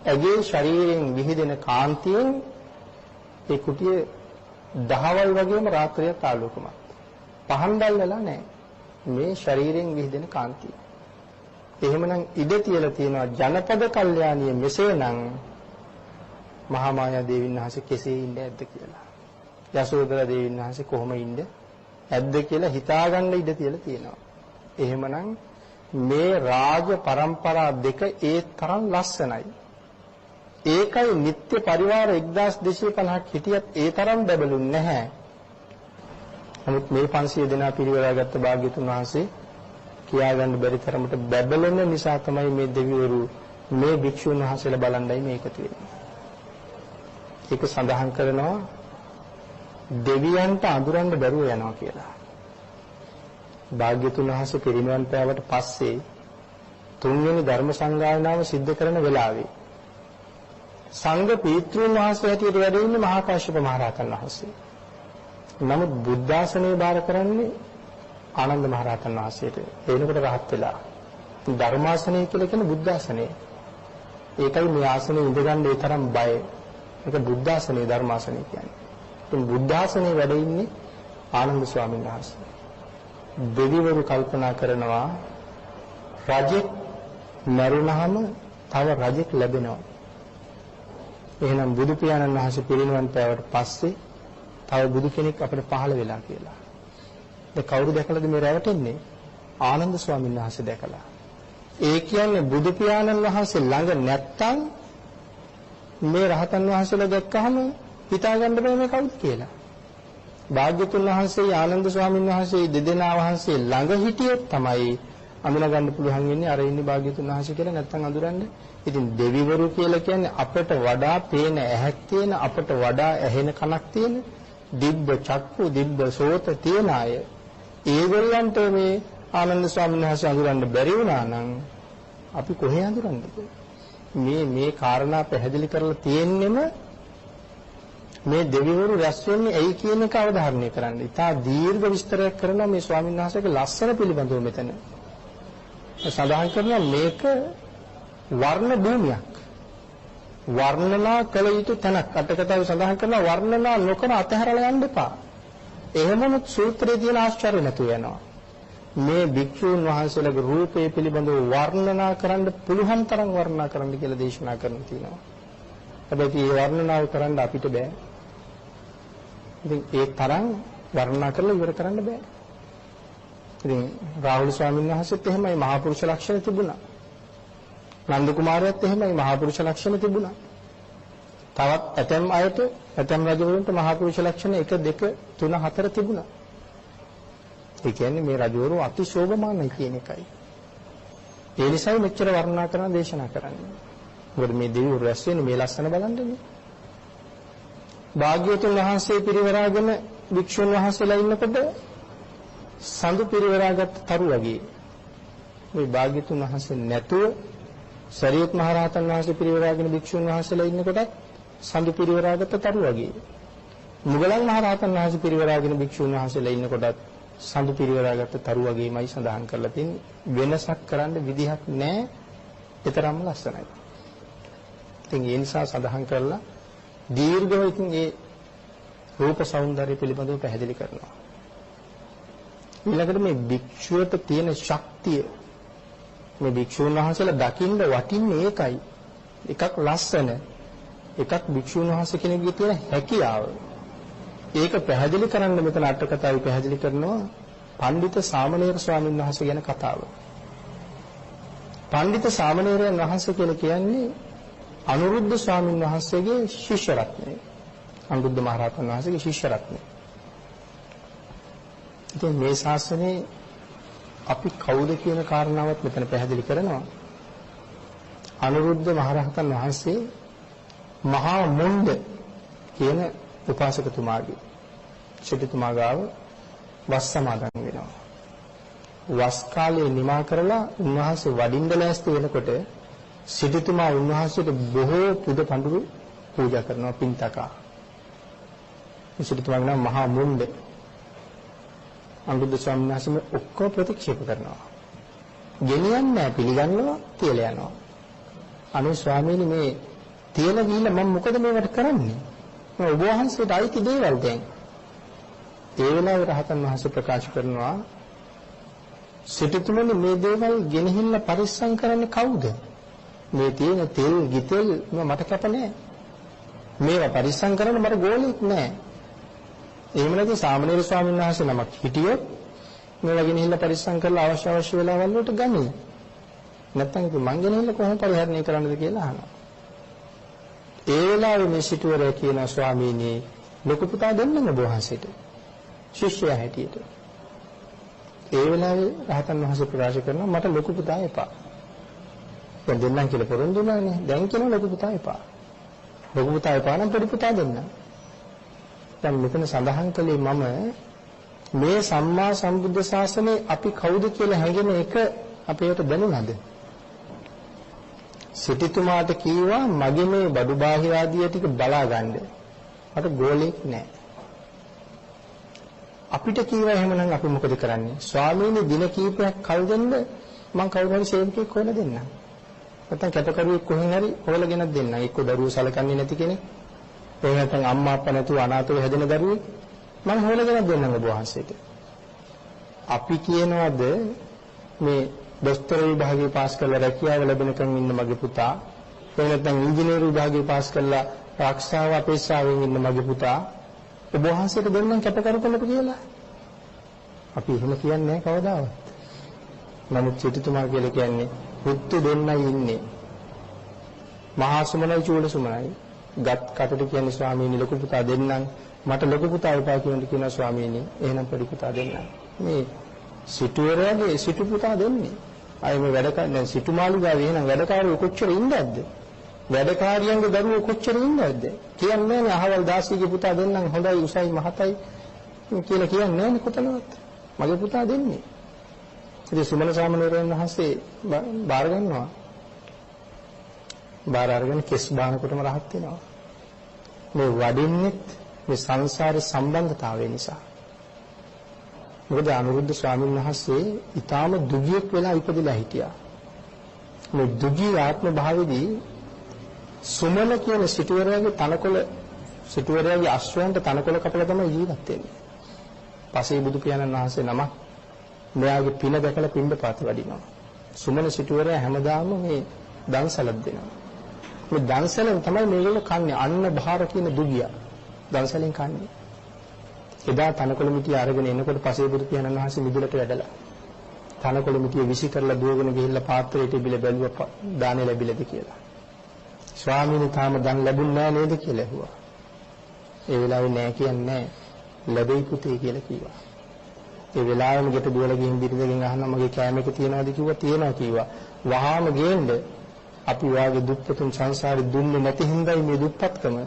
ඇගේ ශරීරයෙන් විහිදෙන කාන්තියෙන් ඒ කුටිය දහවල් වගේම රාත්‍රියට ආලෝකමත්. පහන් දැල්වලා නැහැ. මේ ශරීරයෙන් විහිදෙන කාන්තිය. එහෙමනම් ඉඩ තියලා තියෙනවා ජනපද කල්යාණිය මෙසේනම් මහා මායා දේවින් වහන්සේ කෙසේ ඉන්නේ ඇද්ද කියලා. යසෝදරා දේවින් වහන්සේ කොහොම ඉන්නේ ඇද්ද කියලා හිතාගන්න ඉඩ තියලා තියෙනවා. එහෙමනම් මේ රාජ පරම්පරා දෙක ඒ තරම් ලස්සනයි. ඒකයි නිත්‍ය පරිවාර 1250ක් හිටියත් ඒ තරම් බබළුන්නේ නැහැ. නමුත් මේ 500 දෙනා පිරිවරාගත්ත භාග්‍යතුන් වහන්සේ කියාගන්න බැරි තරමට බබලන නිසා තමයි මේ දෙවිවරු මේ භික්ෂුන් වහන්සේලා බලන්නයි මේ එකතු වෙන්නේ. ඒක සඳහන් කරනවා දෙවියන්ට අඳුරන්න බැරුව යනවා කියලා. භාග්‍යතුන් වහන්සේ පිරිනිවන් පෑවට පස්සේ තුන්වෙනි ධර්ම සංගායනාව සිද්ධ කරන වෙලාවේ සංඝ පීත්‍රුන් වහන්සේ හැටියට වැඩ ඉන්නේ මහා කාශ්‍යප මහ රහතන් වහන්සේ. නමුත් බුද්ධාසනේ බාර කරන්නේ ආනන්ද මහ රහතන් වහන්සේට. එනකොට රහත් වෙලා ධර්මාසනේ කියලා කියන බුද්ධාසනේ. ඒකයි මේ ආසනේ ඉඳගන්න ඒ තරම් බය. ඒක බුද්ධාසනේ ධර්මාසනේ කියන්නේ. ඉතින් බුද්ධාසනේ වැඩ ඉන්නේ ආනන්ද ස්වාමීන් වහන්සේ. දෙවිවරු කල්පනා කරනවා රජෙක් මරුණහම තව රජෙක් ලැබෙනවා. එහෙනම් බුදු පියාණන් වහන්සේ පිරිනිවන් පෑවට පස්සේ තව බුදු කෙනෙක් අපිට පහළ වෙලා කියලා. දැන් කවුරු දැකලාද මේ රැවටෙන්නේ? ආනන්ද ස්වාමීන් වහන්සේ දැකලා. ඒ කියන්නේ බුදු පියාණන් වහන්සේ ළඟ නැත්තම් මේ රහතන් වහන්සේලා දැක්කහම හිතා ගන්න බෑ මේ කවුද කියලා. භාග්‍යතුන් වහන්සේ ආනන්ද ස්වාමීන් වහන්සේ දෙදෙනා වහන්සේ ළඟ හිටියොත් තමයි අඳුන ගන්න පුළුවන් වෙන්නේ අර ඉන්නේ භාග්‍යතුන් වහන්සේ කියලා නැත්තම් අඳුරන්නේ. ඉතින් දෙවිවරු කියලා කියන්නේ අපට වඩා පේන ඇහක් තියෙන, අපට වඩා ඇහෙන කනක් තියෙන, දිබ්බ චක්කු, දිබ්බ සෝත තියන අය. ඒගොල්ලන්ට මේ ආනන්ද ස්වාමීන් වහන්සේ අඳුරන්න බැරි වුණා නම් අපි කොහේ අඳුරන්නද? මේ කාරණා පැහැදිලි කරලා තියෙන්නෙම මේ දෙවිවරු රැස් වෙන්නේ ඇයි කියන එක අවධාරණය කරන්න. ඉතා දීර්ඝ විස්තරයක් කරනවා මේ ස්වාමීන් වහන්සේගේ ලස්සන පිළිබඳව මෙතන. සඳහන් කරනවා මේක වර්ණ භූමියක්. වර්ණනා කළ යුතු තැනක්. අටකතාවේ සඳහන් කරනවා වර්ණනා නොකර අතහැරලා යන්න එපා. එහෙමම සූත්‍රයේ තියෙන ආශ්චර්ය නැතු වෙනවා. මේ භික්ෂුන් වහන්සේලාගේ රූපය පිළිබඳව වර්ණනා කරන්න පුළුවන් තරම් වර්ණනා කරන්න කියලා දේශනා කරන්න තියෙනවා. හැබැයි මේ වර්ණනාව කරන්න අපිට බෑ. ඉතින් ඒ තරම් වර්ණනා කරලා ඉවර කරන්න බෑ. ඉතින් රාහුල ස්වාමීන් වහන්සේත් එහෙමයි මහා පුරුෂ ලක්ෂණ තිබුණා. නන්ද කුමාරයාත් එහෙමයි මහා පුරුෂ ලක්ෂණ තිබුණා. තවත් ඇතැම් අයට ඇතැම් රජවරුන්ට මහා පුරුෂ ලක්ෂණ 1 2 3 4 තිබුණා. ඒ කියන්නේ මේ රජවරු අතිශෝභමානයි කියන එකයි. ඒ නිසායි මෙච්චර වර්ණනා කරන දේශනා කරන්නේ. මොකද මේ දෙවිවරු රැස් වෙන්නේ මේ ලස්සන බලන්නනේ. භාග්‍යවතුන් වහන්සේ පිරිවරාගෙන වික්ෂුන් වහන්සේලා ඉන්නකොට සඳු පිරිවරාගත් තරු වගේ මේ භාග්‍යවතුන් වහන්සේ නැතුව සරියුත් මහ රහතන් වහන්සේ පිරිවරාගෙන වික්ෂුන් වහන්සේලා ඉන්නකොටත් සඳු පිරිවරාගත් තරු වගේ මුගලන් මහ රහතන් වහන්සේ පිරිවරාගෙන වික්ෂුන් වහන්සේලා ඉන්නකොටත් සඳු පිරිවරාගත් තරු වගේමයි සඳහන් කරලා තියෙන්නේ. වෙනසක් කරන්න විදිහක් නැහැ. ඒතරම්ම ලස්සනයි. ඉතින් ඒ නිසා සඳහන් කරලා දීර්ඝව ඉතින් ඒ රූප సౌందර්ය පිළිබඳව පැහැදිලි කරනවා. ඊළඟට මේ භික්ෂුවට තියෙන ශක්තිය මේ භික්ෂුන් වහන්සේලා දකින්න වටින්නේ ඒකයි. එකක් ලස්සන, එකක් භික්ෂුන් වහන්සේ කෙනෙකුගේ තියෙන හැකියාව. ඒක පැහැදිලි කරන්න මෙතන අට කතාවේ පැහැදිලි කරනවා පඬිත සාමණේර ස්වාමීන් වහන්සේ ගැන කතාව. පඬිත සාමණේරයන් වහන්සේ කියලා කියන්නේ අනුරුද්ධ ස්වාමීන් වහන්සේගේ ශිෂ්‍ය රත්නය. අනුරුද්ධ මහ රහතන් වහන්සේගේ ශිෂ්‍ය රත්නය. ඉතින් මේ ශාසනයේ අපි කවුද කියන කාරණාවත් මෙතන පැහැදිලි කරනවා. අනුරුද්ධ මහ රහතන් වහන්සේ මහා මුණ්ඩ කියන උපාසකතුමාගේ සිටුතුමා ගාව වස් සමාදන් වෙනවා. වස් කාලේ නිමා කරලා උන්වහන්සේ වඩින්න ලෑස්ති වෙනකොට සිටුතුමා උන්වහන්සේට බොහෝ පුද පඬුරු පූජා කරනවා පින්තකා. සිටුතුමාගේ නම මහා මුණ්ඩ. අනුරුද්ධ ස්වාමීන් වහන්සේ ඔක්කොම ප්‍රතික්ෂේප කරනවා. ගෙනියන්නේ නැහැ, පිළිගන්නවා, තියලා යනවා. අනේ ස්වාමීනි මේ තියලා ගිහිල්ලා මම මොකද මේවට කරන්නේ? ඔබ වහන්සේට අයිති දේවල් දැන්. ඒ වෙලාවේ රහතන් වහන්සේ ප්‍රකාශ කරනවා සිටුතුමනි මේ දේවල් ගෙනහිල්ලා පරිස්සම් කරන්නේ කවුද? මේ තියෙන තෙල්, ගිතෙල් මට කැප නැහැ. මේවා පරිස්සම් කරන්න මට ගෝලෙක් නැහැ. එහෙම නැත්නම් සාමණේර ස්වාමීන් වහන්සේ නමක් හිටියොත් මේවා ගෙනහිල්ලා පරිස්සම් කරලා අවශ්‍ය වෙලාවල් වලට ගනි. නැත්නම් ඉතින් මං ගෙනහිල්ලා කොහොම පරිහරණය කරන්නද කියලා අහනවා. ඒ වෙලාවේ මේ සිටුවරයා කියන ස්වාමීනි ලොකු පුතා දෙන්නම ඔබ වහන්සේට ශිෂ්‍යයා හැටියට. ඒ වෙලාවේ රහතන් වහන්සේ ප්‍රකාශ කරනවා මට ලොකු පුතා එපා. දැන් දෙන්නම් කියලා පොරොන්දු වුණානේ. දැන් කියනවා ලොකු පුතා එපා. ලොකු පුතා එපා නම් පොඩි පුතා දෙන්න. දැන් මෙතන සඳහන් කළේ මම මේ සම්මා සම්බුද්ධ ශාසනයේ අපි කවුද කියලා හැඟෙන එක අපේට දැනුණාද? සිටුතුමාට කීවා මගේ මේ බඩු බාහිර ආදිය ටික බලා ගන්න. මට ගෝලෙක් නැහැ. අපිට කීවා එහෙමනම් අපි මොකද කරන්නේ? ස්වාමීනි දින කීපයක් කල් දෙන්න මම කවුරු හරි සේවකයෙක් හොයලා දෙන්නම්. නැත්නම් කැපකරුවෙක් කොහෙන් හරි හොයලා ගෙනත් දෙන්නම්. එක්ක දරුවෝ සලකන්නේ නැති කෙනෙක්. එහෙම නැත්නම් අම්මා අප්පා නැතුව අනාථව හැදෙන දරුවෙක් මම හොයලා ගෙනත් දෙන්නම් ඔබ වහන්සේට. අපි කියනවාද මේ දොස්තර විභාගේ පාස් කරලා රැකියාව ලැබෙනකන් ඉන්න මගේ පුතා, එහෙම නැත්නම් ඉංජිනේරු විභාගේ පාස් කරලා ආරක්ෂාව අපේක්ෂාවෙන් ඉන්න මගේ පුතා ඔබ වහන්සේට දෙන්නම් කැපකරු කළට කියලා. අපි එහෙම කියන්නේ නැහැ කවදාවත්. නමුත් සිටුතුමා කියලා කියන්නේ පුතු දෙන්නයි ඉන්නේ. මහා සුමනයි චූල සුමනයි. ගත් කටට කියන්නේ ස්වාමීනි ලොකු පුතා දෙන්නම්. මට ලොකු පුතා එපා කියනවා ස්වාමීනි. එහෙනම් පොඩි පුතා දෙන්නම්. මේ සිටුවරයාගේ සිටු පුතා දෙන්නේ. අය මේ වැඩ කරන්නේ සිටුමාලිගාවේ එහෙනම් වැඩකාරයෝ කොච්චර ඉන්නවද? වැඩකාරියන්ගේ දරුවෝ කොච්චර ඉන්නවද? කියන්නේ නැහැ අහවල් දාසිගේ පුතා දෙන්නම් හොඳයි උසයි මහතයි කියලා කියන්නේ නැහැ කොතනවත්. මගේ පුතා දෙන්නේ. ඉතින් සුමන සාමණේරයන් වහන්සේ බාර ගන්නවා. බාර අරගෙන කෙස් බානකොටම රහත් වෙනවා. මේ වඩින්නෙත් මේ සංසාරේ සම්බන්ධතාවය නිසා. මොකද අනුරුද්ධ ස්වාමීන් වහන්සේ ඊටාම දුගියෙක් වෙලා ඉපදිලා හිටියා. මේ දුගී ආත්ම භාවයේදී සුමන කියන සිටුවරයාගේ තනකොළ සිටුවරයාගේ අශ්වයන්ට තනකොළ කපලා තමයි ජීවත් වෙන්නේ. පසේ බුදු පියාණන් වහන්සේ නම මෙයාගේ පින දැකලා පින්ඩපාත වඩිනවා. සුමන සිටුවරයා හැමදාම මේ දන්සලක් දෙනවා. මේ දන්සලෙන් තමයි මේගොල්ලෝ කන්නේ අන්න භාර කියන දුගියා. දන්සලෙන් කන්නේ. එදා තනකොළ මිටිය අරගෙන එනකොට පසේ බුදු පියාණන් වහන්සේ මිදුලට වැඩලා තනකොළ මිටිය විසි කරලා දුවගෙන ගිහිල්ලා පාත්‍රයට බිල බැලුවා දානේ ලැබිලද කියලා. ස්වාමීනි තාම දන් ලැබුණ නෑ නේද කියලා ඇහුවා. ඒ වෙලාවේ නෑ කියන්නේ ලැබෙයි පුතේ කියලා කිව්වා. ඒ වෙලාවෙම ගෙට දුවලා ගිහින් බිරිඳගෙන් අහනවා මගේ කෑමක තියනවාද කිව්වා තියනවා කිව්වා. වහාම ගේන්න අපි වාගේ දුප්පතුන් සංසාරේ දුන්නේ නැති හින්දායි මේ දුප්පත්කම.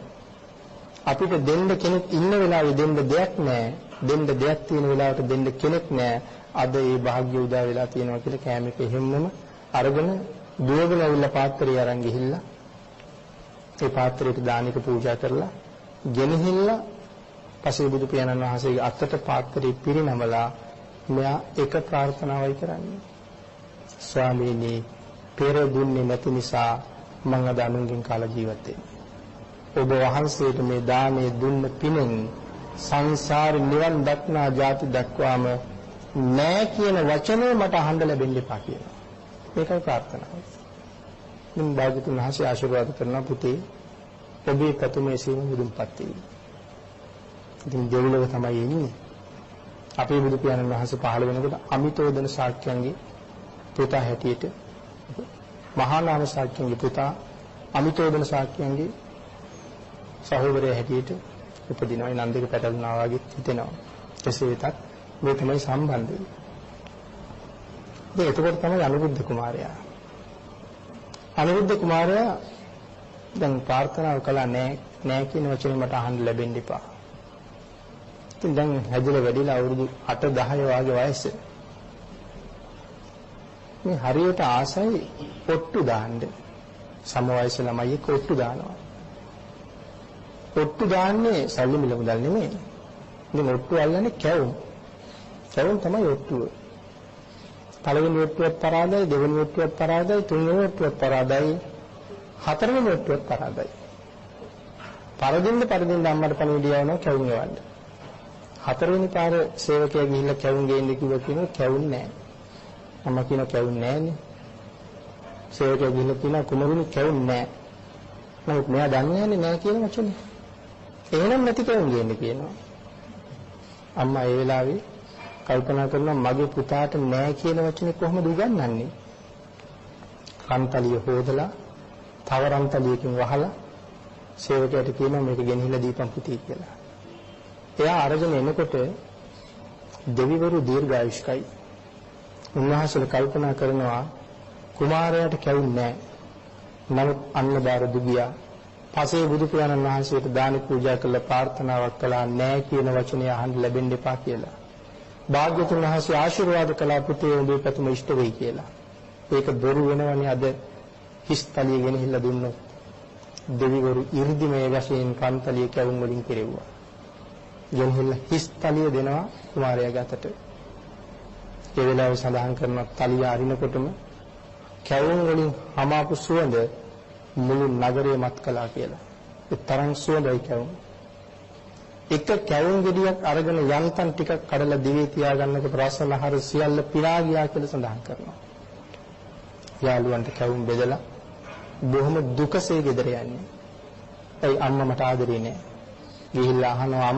අපිට දෙන්න කෙනෙක් ඉන්න වෙලාවේ දෙන්න දෙයක් නැහැ. දෙන්න දෙයක් තියෙන වෙලාවට දෙන්න කෙනෙක් නැහැ. අද ඒ වාග්ය උදා වෙලා තියෙනවා කියලා කෑමක හැමෙම අරගෙන දුවගෙන ඇවිල්ලා පාත්‍රය අරන් ගිහිල්ලා ඒ පාත්‍රයට දානික පූජා කරලා ගෙනහිල්ලා පසේ බුදු පියාණන් වහන්සේගේ අතට පාත්‍රය පිරිනමලා මෙයා එක ප්‍රාර්ථනාවයි කරන්නේ. ස්වාමීනි පෙර දුන්නේ නැති නිසා මම අද අනුන්ගෙන් කාලා ජීවත් වෙන්නේ. ඔබ වහන්සේට මේ දානේ දුන්න පිනෙන් සංසාර නිවන් දක්නා ජාති දක්වාම නෑ කියන වචනේ මට අහන්න ලැබෙන්න එපා කියලා. මේකයි ප්‍රාර්ථනාව. මම භාග්‍යතුන් වහන්සේ ආශිර්වාද කරන පුතේ ඔබේ පැතුමේ සීම මුදුන්පත් වේ. ඉතින් දෙවිලව තමයි එන්නේ. අපේ බුදු පියාණන් වහන්සේ පහළ වෙනකොට අමිතෝදන ශාක්‍යයන්ගේ පුතා හැටියට මහා නාම ශාක්‍යයන්ගේ පුතා අමිතෝදන ශාක්‍යයන්ගේ සහෝදරයා හැටියට උපදිනවා. ඒ නන්දක පැටලුණා වගේ හිතෙනවා. එසේ වෙතත් මේ තමයි සම්බන්ධය. ඒ එතකොට තමයි අනුරුද්ධ කුමාරයා. අනුරුද්ධ කුමාරයා දැන් ප්‍රාර්ථනා කළා නෑ කියන වචනේ මට අහන්න ලැබෙන්න එපා. ඉතින් දැන් හැදලා වැඩිලා අවුරුදු 8-10 වගේ වයස. මේ හරියට ආසයි ඔට්ටු දාන්න. සම වයස ළමයි ඔට්ටු දානවා. ඔට්ටු දාන්නේ සල්ලි මිල මුදල් නෙමෙයි. ඉතින් ඔට්ටු අල්ලන්නේ කැවුම්. කැවුම් තමයි ඔට්ටුව. පළවෙනි ඔට්ටුවත් පරාදයි, දෙවෙනි ඔට්ටුවත් පරාදයි, තුන්වෙනි ඔට්ටුවත් පරාදයි, හතරවෙනි ඔට්ටුවත් පරාදයි. පරදින්න අම්මට පණිවිඩය යවනවා කැවුම් එවන්න. හතරවෙනි පාර සේවකයා ගිහිල්ලා කැවුම් ගේන්න කිව්වා කියනවා කැවුම් නැහැ. අම්මා කියනවා කැවුම් නැහැනේ. සේවකයා ගිහිල්ලා කියනවා කුමරුනි කැවුම් නැහැ. නමුත් මෙයා දන්නේ නැහැ කියන වචනේ. එහෙනම් නැති කැවුම් ගේන්න කියනවා. අම්මා ඒ වෙලාවේ කල්පනා කරනවා මගේ පුතාට නෑ කියන වචනේ කොහොමද උගන්වන්නේ? රන්තලිය හොදලා තව රන්තලියකින් වහලා සේවකයාට කියනවා මේක ගෙනහිලා දීපන් පුතේ කියලා. එයා අරගෙන එනකොට දෙවිවරු දීර්ඝායුෂ්කයි. උන්වහන්සේ කල්පනා කරනවා කුමාරයාට කැවුම් නෑ. නමුත් අන්නදාර දුගියා පසේ බුදු පියාණන් වහන්සේට දාන පූජා කළ ප්‍රාර්ථනාවක් කළා නෑ කියන වචනේ අහන්න ලැබෙන්න එපා කියලා. භාග්‍යතුන් වහන්සේ ආශිර්වාද කළා පුතේ ඔබේ පැතුම ඉෂ්ට වෙයි කියලා. ඒක බොරු වෙනවනේ අද හිස්තලිය ගෙනහිල්ලා දුන්නොත්. දෙවිවරු 이르දිමේ වශයෙන් කන්තලිය කැවුම් වලින් කෙරෙව්වා. ගෙනහිල්ලා හිස්තලිය දෙනවා කුමාරයාගේ අතට. ඒ වෙලාවේ සඳහන් කරන තලිය අරිනකොටම කැවුම් වලින් හමාපු සුවඳ මුළු නගරේ මත් කළා කියලා. ඒ තරම් සුවඳයි කැවුම්. එක කැවුම් ගෙඩියක් අරගෙන යන්තම් ටිකක් කඩලා දිවේ තියාගන්නකොට රසලහර සියල්ල පිරා ගියා කියලා සඳහන් කරනවා. යාළුවන්ට කැවුම් බෙදලා බොහොම දුකසේ ගෙදර යන්නේ. ඒ අම්මා මට ආදරේ නෑ. ගිහිල්ලා අහනවා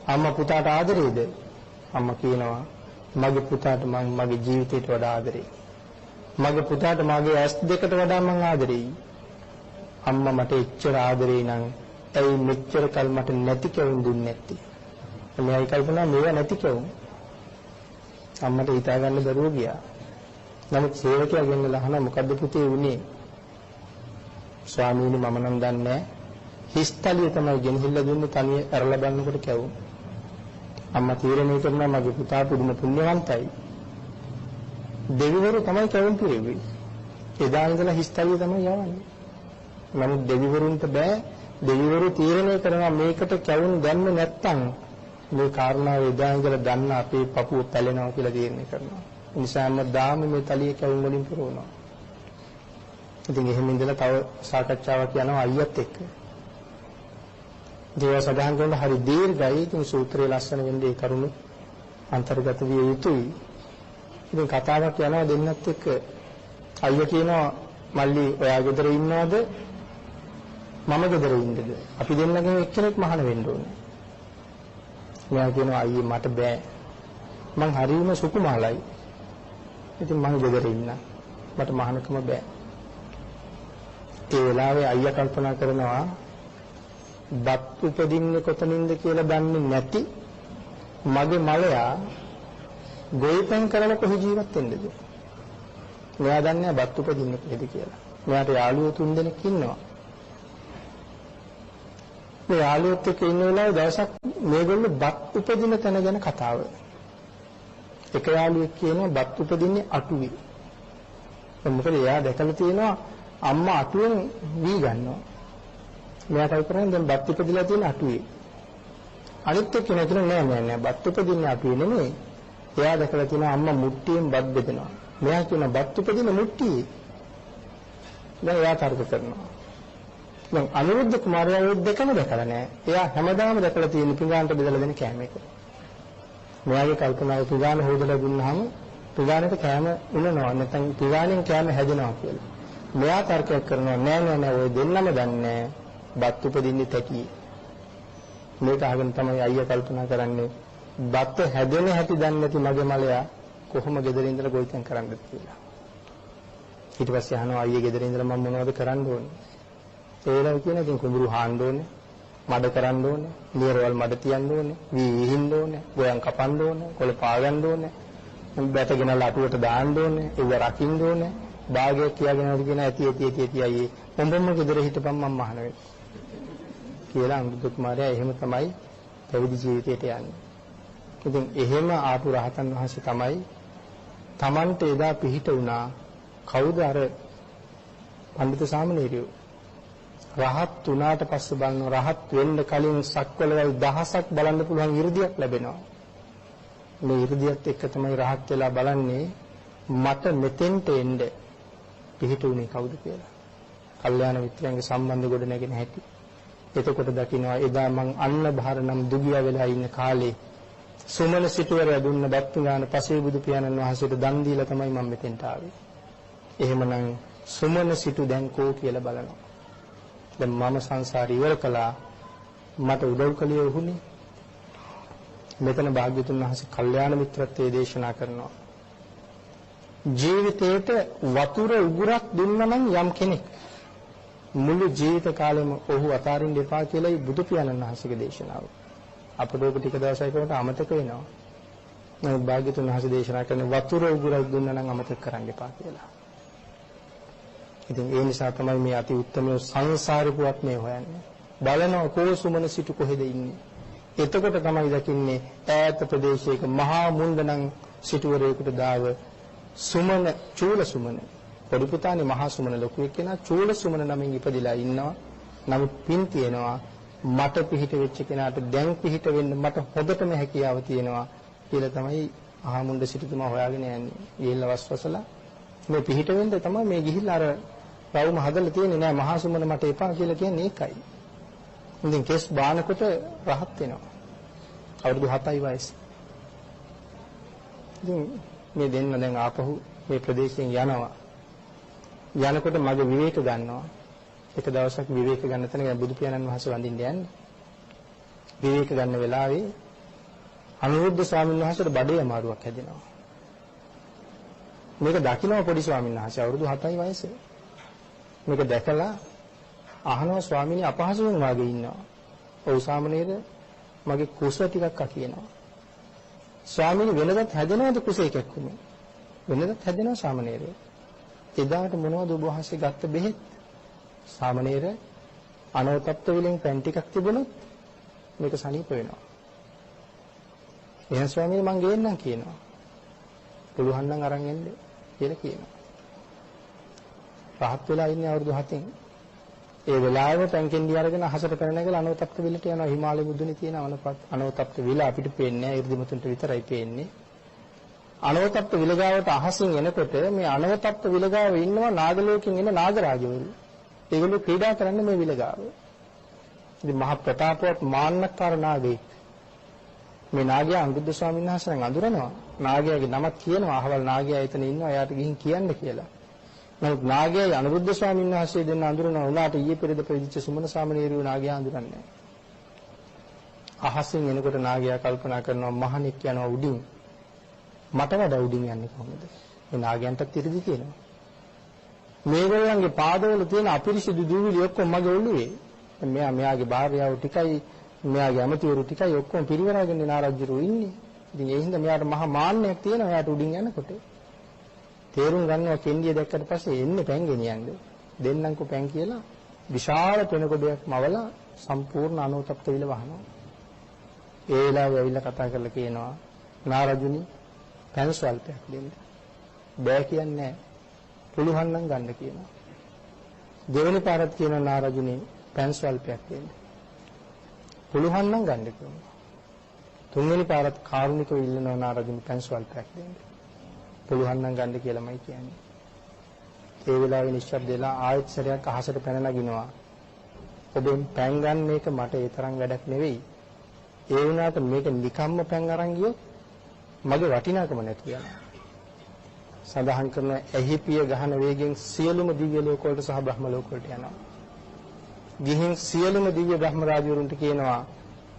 අම්මා පුතාට ආදරේද? අම්මා කියනවා මගේ පුතාට මම මගේ ජීවිතයට වඩා ආදරේ. මගේ පුතාට මගේ ඇස් දෙකට වඩා මම ආදරෙයි. අම්මා මට එච්චර ආදරේ නම් ඇයි මෙච්චර කල් මට නැති කැවුම් දුන්නේ නැත්තේ? මෙයයි කල්පනා මේවා නැති කැවුම්. අම්මට හිතා ගන්න බැරුව ගියා. නමුත් සේවකයා ගෙන්නලා අහනවා මොකද්ද පුතේ වුනේ? ස්වාමීනි මම නම් දන්නේ නැහැ. හිස්තලිය තමයි ගෙනහිල්ලා දුන්නේ තනිය ඇරලා බලනකොට කැවුම්. අම්මා තීරණය කරනවා මගේ පුතා පුදුම පුණ්‍යවන්තයි. දෙවිවරු තමයි කැවුම් පිරෙව්වේ. එදා ඉඳලා හිස්තලිය තමයි යවන්නේ. නමුත් දෙවිවරුන්ට බෑ. දෙවිවරු තීරණය කරනවා මේකට කැවුම් දැම්ම නැත්තම් මේ කාරණාව එදා ඉඳලා දන්න අපේ පපුව පැලෙනවා කියලා තීරණය කරනවා. ඒ නිසා හැමදාම මේ තලිය කැවුම් වලින් පුරවනවා. ඉතින් එහෙම ඉඳලා තව සාකච්ඡාවක් යනවා අයියත් එක්ක. දේව සදාහන් කරන හරි දීර්ඝයි. ඉතින් සූත්‍රයේ ලස්සන වෙන්නේ ඒ කරුණ අන්තර්ගත විය යුතුයි. ඉතින් කතාවක් යනවා දෙන්නත් එක්ක. අයියා කියනවා මල්ලි ඔයා ගෙදර ඉන්නවද? මම ගෙදර ඉන්නද? අපි දෙන්නගෙන් එක්කෙනෙක් මහාන වෙන්න ඕනේ. මෙයා කියනවා අයියේ මට බෑ. මං හරියම සුකුමාලයි. ඉතින් මං ගෙදර ඉන්න. මට මහානකම බෑ. ඒ වෙලාවේ අයියා කල්පනා කරනවා බත් උපදින්නේ කොතනින්ද කියලා දන්නේ නැති මගේ මලයා ගොවිතැන් කරලා කොහේ ජීවත් වෙන්නද? මෙයා දන්නේ බත් උපදින්නේ කොහෙද කියලා. මෙයාට යාළුවෝ 3 දෙනෙක් ඉන්නවා. මේ යාළුවොත් එක්ක ඉන්න වෙලාවේ දවසක් මේගොල්ලෝ බත් උපදින තැන ගැන කතාව. එක යාළුවෙක් කියනවා බත් උපදින්නේ අටුවේ. මොකද එයා දැකලා තියෙනවා අම්මා අටුවෙන් වී ගන්නවා. මෙයාට කරන්නේ දැන් බත් උපදිලා තියෙන අටුවේ. අනිත් එක්කෙනා කියනවා නෑ බත් උපදින්නේ අටුවේ නෙමෙයි. එයා දැකලා තියෙනවා අම්මා මුට්ටියෙන් බත් බෙදනවා. මෙයා කියනවා බත් උපදින මුට්ටියේ. දැන් එයා තර්ක කරනවා. දැන් අනුරුද්ධ කුමාරයා දෙකම දැකලා නෑ. එයා හැමදාම දැකලා තියෙන පිඟානට බෙදලා දෙන කෑම එක. මෙයාගේ කල්පනාව පිඟාන හොදලා දුන්නාම පිඟානට කෑම උනනවා නැත්නම් පිඟානෙන් කෑම හැදෙනවා කියලා. මෙයා තර්කයක් කරනවා නෑ ඔය දෙන්නම දන්නේ බත් උපදින්නේ තැකි. මේක අහගෙන තමයි අයියා කල්පනා කරන්නේ බත් හැදෙන හැටි දන්නේ නැති මගේ මලයා කොහොම ගෙදර ඉඳලා ගොවිතැන් කරන්නද කියලා. ඊට පස්සේ අහනවා අයියේ ගෙදර ඉඳලා මම මොනවද කරන්න ඕනේ? ඒලා කියන ඉතින් කුඹුරු හාන්න ඕනේ, මඩ කරන්න ඕනේ, නියරවල් මඩ තියන්න ඕනේ, වී විහින්න ඕනේ, ගොයන් කපන්න ඕනේ, කොළ පාගන්න ඕනේ, බැටගෙන ලටුවට දාන්න ඕනේ, ඒව රකින්න ඕනේ. භාගයක් කියාගෙන හරි කියන ඇති අයියේ මොඹම්ම ගෙදර හිටපම් මම මහාන වෙයි කියලා අනුරුද්ධ කුමාරයා එහෙම තමයි පැවිදි ජීවිතයට යන්නේ. ඉතින් එහෙම ආපු රහතන් වහන්සේ තමයි Tamante එදා පිහිට වුණා. කවුද අර පඬිත සාමණේරයෝ රහත් වුණාට පස්සේ බලන රහත් වෙන්න කලින් සක්වලවල් දහසක් බලන්න පුළුවන් 이르දියක් ලැබෙනවා. මේ 이르දියත් එක්ක තමයි රහත් වෙලා බලන්නේ මට මෙතෙන්ට එන්න පිහිට උනේ කවුද කියලා. කල්යාණ මිත්‍රයන්ගේ සම්බන්ධ ගොඩ නැගෙන හැටි. එතකොට දකින්නවා එදා මං අන්න භාර නම් දුගියා වෙලා ඉන්න කාලේ සුමන සිටුවරයා දුන්න බත්තුගාන පසේ බුදු පියාණන් වහන්සේට දන් දීලා තමයි මම මෙතෙන්ට ආවේ. එහෙමනම් සුමන සිටු දැන් කෝ කියලා බලනවා. දැන් මම සංසාරي ඉවර කළා මට උදව් කළේ ඔහුනේ. මෙතන භාග්‍යතුන් වහන්සේ කල්යාණ මිත්‍රත්වයේ දේශනා කරනවා. ජීවිතේට වතුර උගුරක් දුන්නා නම් යම් කෙනෙක් මුළු ජීවිත කාලෙම ඔහු අතාරින්න එපා කියලායි බුදු පියාණන් වහන්සේගේ දේශනාව. අපට ඔබ ටික දවසයකට අමතක වෙනවා. නමුත් භාග්‍යතුන් වහන්සේ දේශනා කරන වතුර උගුරක් දුන්නා නම් අමතක කරන්න එපා කියලා. ඉතින් ඒ නිසා තමයි මේ අති උත්තම සංසාරිකුවත් මේ හොයන්නේ. බලනවා කොසුමන සිටු කොහෙද ඉන්නේ. එතකොට තමයි දකින්නේ ඈත ප්‍රදේශයක මහා මුණ්ඩනම් සිටුවරයෙකුට දාව සුමන චූල සුමන පොඩි පුතානේ මහා සුමන ලොකු එක්කෙනා චූල සුමන නමින් ඉපදිලා ඉන්නවා. නමුත් පින් තියෙනවා මට පිහිට වෙච්ච කෙනාට දැන් පිහිට වෙන්න මට හොදටම හැකියාව තියෙනවා කියලා තමයි මහා මුණ්ඩ සිටුතුමා හොයාගෙන යන්නේ. ඊළ වස්වසලා මේ පිහිට වෙන්න තමයි මේ ගිහිල්ලා අර රවුම හදලා තියෙන්නේ නෑ මහා සුමන මට එපා කියලා කියන්නේ ඒකයි. ඉතින් කෙස් බානකොට රහත් වෙනවා. අවුරුදු 7යි වයස. ඉතින් මේ දෙන්න දැන් ආපහු මේ ප්‍රදේශයෙන් යනවා. යනකොට මගේ විවේක ගන්නවා. එක දවසක් විවේක ගන්න තැන බුදු පියාණන් වහන්සේ වඳින්න යන්නේ. විවේක ගන්න වෙලාවේ අනුරුද්ධ ස්වාමීන් වහන්සේට බඩේ අමාරුවක් හැදෙනවා. මේක දකින්න පොඩි ස්වාමීන් වහන්සේ අවුරුදු 7යි වයස. මේක දැකලා අහනවා ස්වාමීනි අපහසුයෙන් වාගේ ඉන්නවා. ඔව් සාමණේර මගේ කුස ටිකක් අකියනවා. ස්වාමීනි වෙනදත් හැදෙනවද කුස එකක් වුනේ? වෙනදත් හැදෙනවා සාමණේර. එදාට මොනවද ඔබ වහන්සේ ගත්ත බෙහෙත්? සාමණේර අනවතප්ත විලෙන් පැන් ටිකක් තිබුණොත් මේක සනීප වෙනවා. එහෙනම් ස්වාමීනි මං ගේන්නම් කියනවා. පුළුවන් නම් අරන් එන්න කියලා කියනවා. රහත් වෙලා ඉන්නේ අවුරුදු 7න්. ඒ වෙලාවෙම පැන්කෙන්ඩි අරගෙන අහසට පැන නැගලා අනවතප්ත විලට යනවා. හිමාලය මුදුනේ තියෙන අනවතප්ත විල අපිට පේන්නේ නැහැ. 이르දිමතුන්ට විතරයි පේන්නේ. අනවතප්ත විලගාවට අහසින් එනකොට මේ අනවතප්ත විලගාව ඉන්නවා නාගලෝකෙන් එන නාගරාජවරු. ඒගොල්ලෝ ක්‍රීඩා කරන්නේ මේ විලගාව. ඉතින් මහ ප්‍රතාපවත් මාන්නකාර නාගයෙක්. මේ නාගයා අනුරුද්ධ ස්වාමීන් වහන්සේගෙන් අඳුරනවා. නාගයාගේ නමක් කියනවා. අහවල් නාගයා එතන ඉන්නවා. එයාට ගිහින් කියන්න කියලා. නමුත් නාගයා අනුරුද්ධ ස්වාමීන් වහන්සේ දෙන්න අඳුරනවා. උනාට ඊයේ පෙරේද ප්‍රතිච්ච සුමන සාමණේරියෝ නාගයා අඳුරන්නේ නැහැ. අහසින් එනකොට නාගයා කල්පනා කරනවා මහණෙක් යනවා උඩින්. මට වඩා උඩින් යන්නේ කොහොමද? මේ නාගයන්ටත් ඉරිදි තියෙනවා. මේගොල්ලන්ගේ පාදවල තියෙන අපිරිසිදු දූවිලි ඔක්කොම මගේ ඔළුවේ. මෙයාගේ භාර්යාව ටිකයි මෙයාගේ ඇමතිවරු ටිකයි ඔක්කොම පිරිවරාගෙන නාරජ්ජුරු ඉන්නේ. ඉතින් ඒ හින්දා මෙයාට මහා මාන්නයක් තියෙනවා එයාට උඩින් යනකොට. තේරුම් ගන්නවා කෙන්ඩිය දැක්කට පස්සේ එන්නේ පැන් ගෙනියන්නේ. දෙන්නම්කෝ පැන් කියලා විශාල පෙනකොඩයක් මවලා සම්පූර්ණ අනෝතප්ත විල වහනවා. ඒ වෙලාවේ ඇවිල්ලා කතා කරලා කියනවා නාරජුනි පැන් ස්වල්පයක් දෙන්න. බෑ කියන්නේ නැහැ. පුළුවන් නම් ගන්න කියනවා. දෙවෙනි පාරත් කියනවා නාරජුනි පැන් ස්වල්පයක් දෙන්න. පුළුවන් නම් ගන්න කියනවා. තුන්වෙනි පාරත් කාරුණිකව ඉල්ලනවා නාරජුනි පැන් ස්වල්පයක් දෙන්න. පුළුවන් නම් ගන්න කියලාමයි කියන්නේ. ඒ වෙලාවේ නිශ්ශබ්දලා ආයෙත් සැරයක් අහසට පැන නගිනවා. ඔබෙන් පැන් ගන්න එක මට ඒ තරම් වැඩක් නෙවෙයි. ඒ වුණාට මේක නිකම්ම පැන් අරන් ගියොත් මගේ වටිනාකම නැති යනවා. සඳහන් කරන ඇහිපිය ගහන වේගෙන් සියලුම දිව්‍ය ලෝක වලට සහ බ්‍රහ්ම ලෝක වලට යනවා. ගිහින් සියලුම දිව්‍ය බ්‍රහ්ම රාජවරුන්ට කියනවා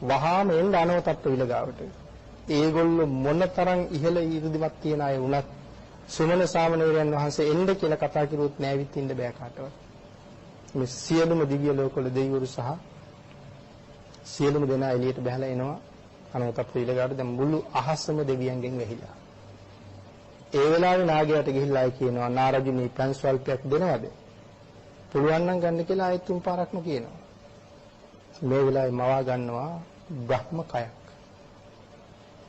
වහාම එන්න අනවතප්ත විලගාවට. ඒගොල්ලෝ මොනතරම් ඉහළ 이르දිමත් තියන අය වුණත් සුමන සාමණේරයන් වහන්සේ එන්න කියලා කතා කිරුවොත් නෑවිත් ඉන්න බෑ කාටවත්. මේ සියලුම දිව්‍ය ලෝකවල දෙවිවරු සහ සියලුම දෙනා එළියට බහලා එනවා අනවතප්ත විලගාවට. දැන් මුළු අහසම දෙවියන්ගෙන් වැහිලා. ඒ වෙලාවේ නාගයාට ගිහිල්ලා කියනවා නාරජුනි පැන් ස්වල්පයක් දෙනවද? පුළුවන් නම් ගන්න කියලා ආයෙත් තුන් පාරක්ම කියනවා. මේ වෙලාවේ මවා ගන්නවා බ්‍රහ්ම කයක්.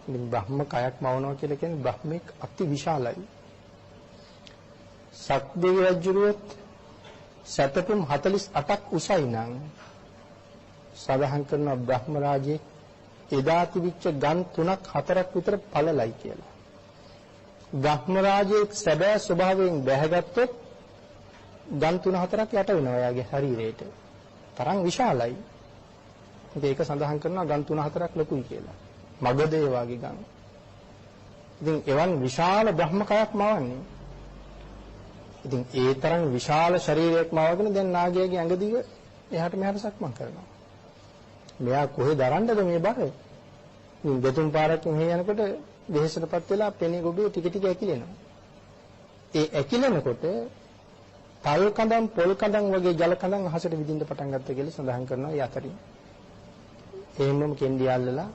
ඉතින් බ්‍රහ්ම කයක් මවනවා කියලා කියන්නේ බ්‍රහ්මෙක් අති විශාලයි. සක්දේව රජුරුවත් සතපුම් 48ක් උසයි නම් සඳහන් කරන බ්‍රහ්ම රාජයේ එදා තිබිච්ච ගන් 3ක් 4ක් විතර පළලයි කියලා. බ්‍රහ්ම රාජයේ සැබෑ ස්වභාවයෙන් බැහැගත්තොත් ගන් 3-4ක් යට වෙනවා එයාගේ ශරීරයට. තරම් විශාලයි. ඒක සඳහන් කරනවා ගන් 3-4ක් ලොකුයි කියලා. මගධේ වගේ ගන්. ඉතින් එවන් විශාල බ්‍රහ්ම කයක් මවන්නේ. ඉතින් ඒ තරම් විශාල ශරීරයක් මවගෙන දැන් නාගයාගේ ඇඟ දිග එහාට මෙහාට සක්මන් කරනවා. මෙයා කොහෙද දරන්නද මේ බර? ඉතින් දෙතුන් පාරක් මෙහෙ යනකොට වෙහෙසටපත් වෙලා පෙනේ ගොබේ ටික ටික ඇකිලෙනවා. ඒ ඇකිලෙනකොට තල් කඳන් පොල් කඳන් වගේ ජල කඳන් අහසට විදින්න පටන් ගත්තා කියලා සඳහන් කරනවා ඒ අතරින්. එහෙමම කෙන්ඩිය අල්ලලා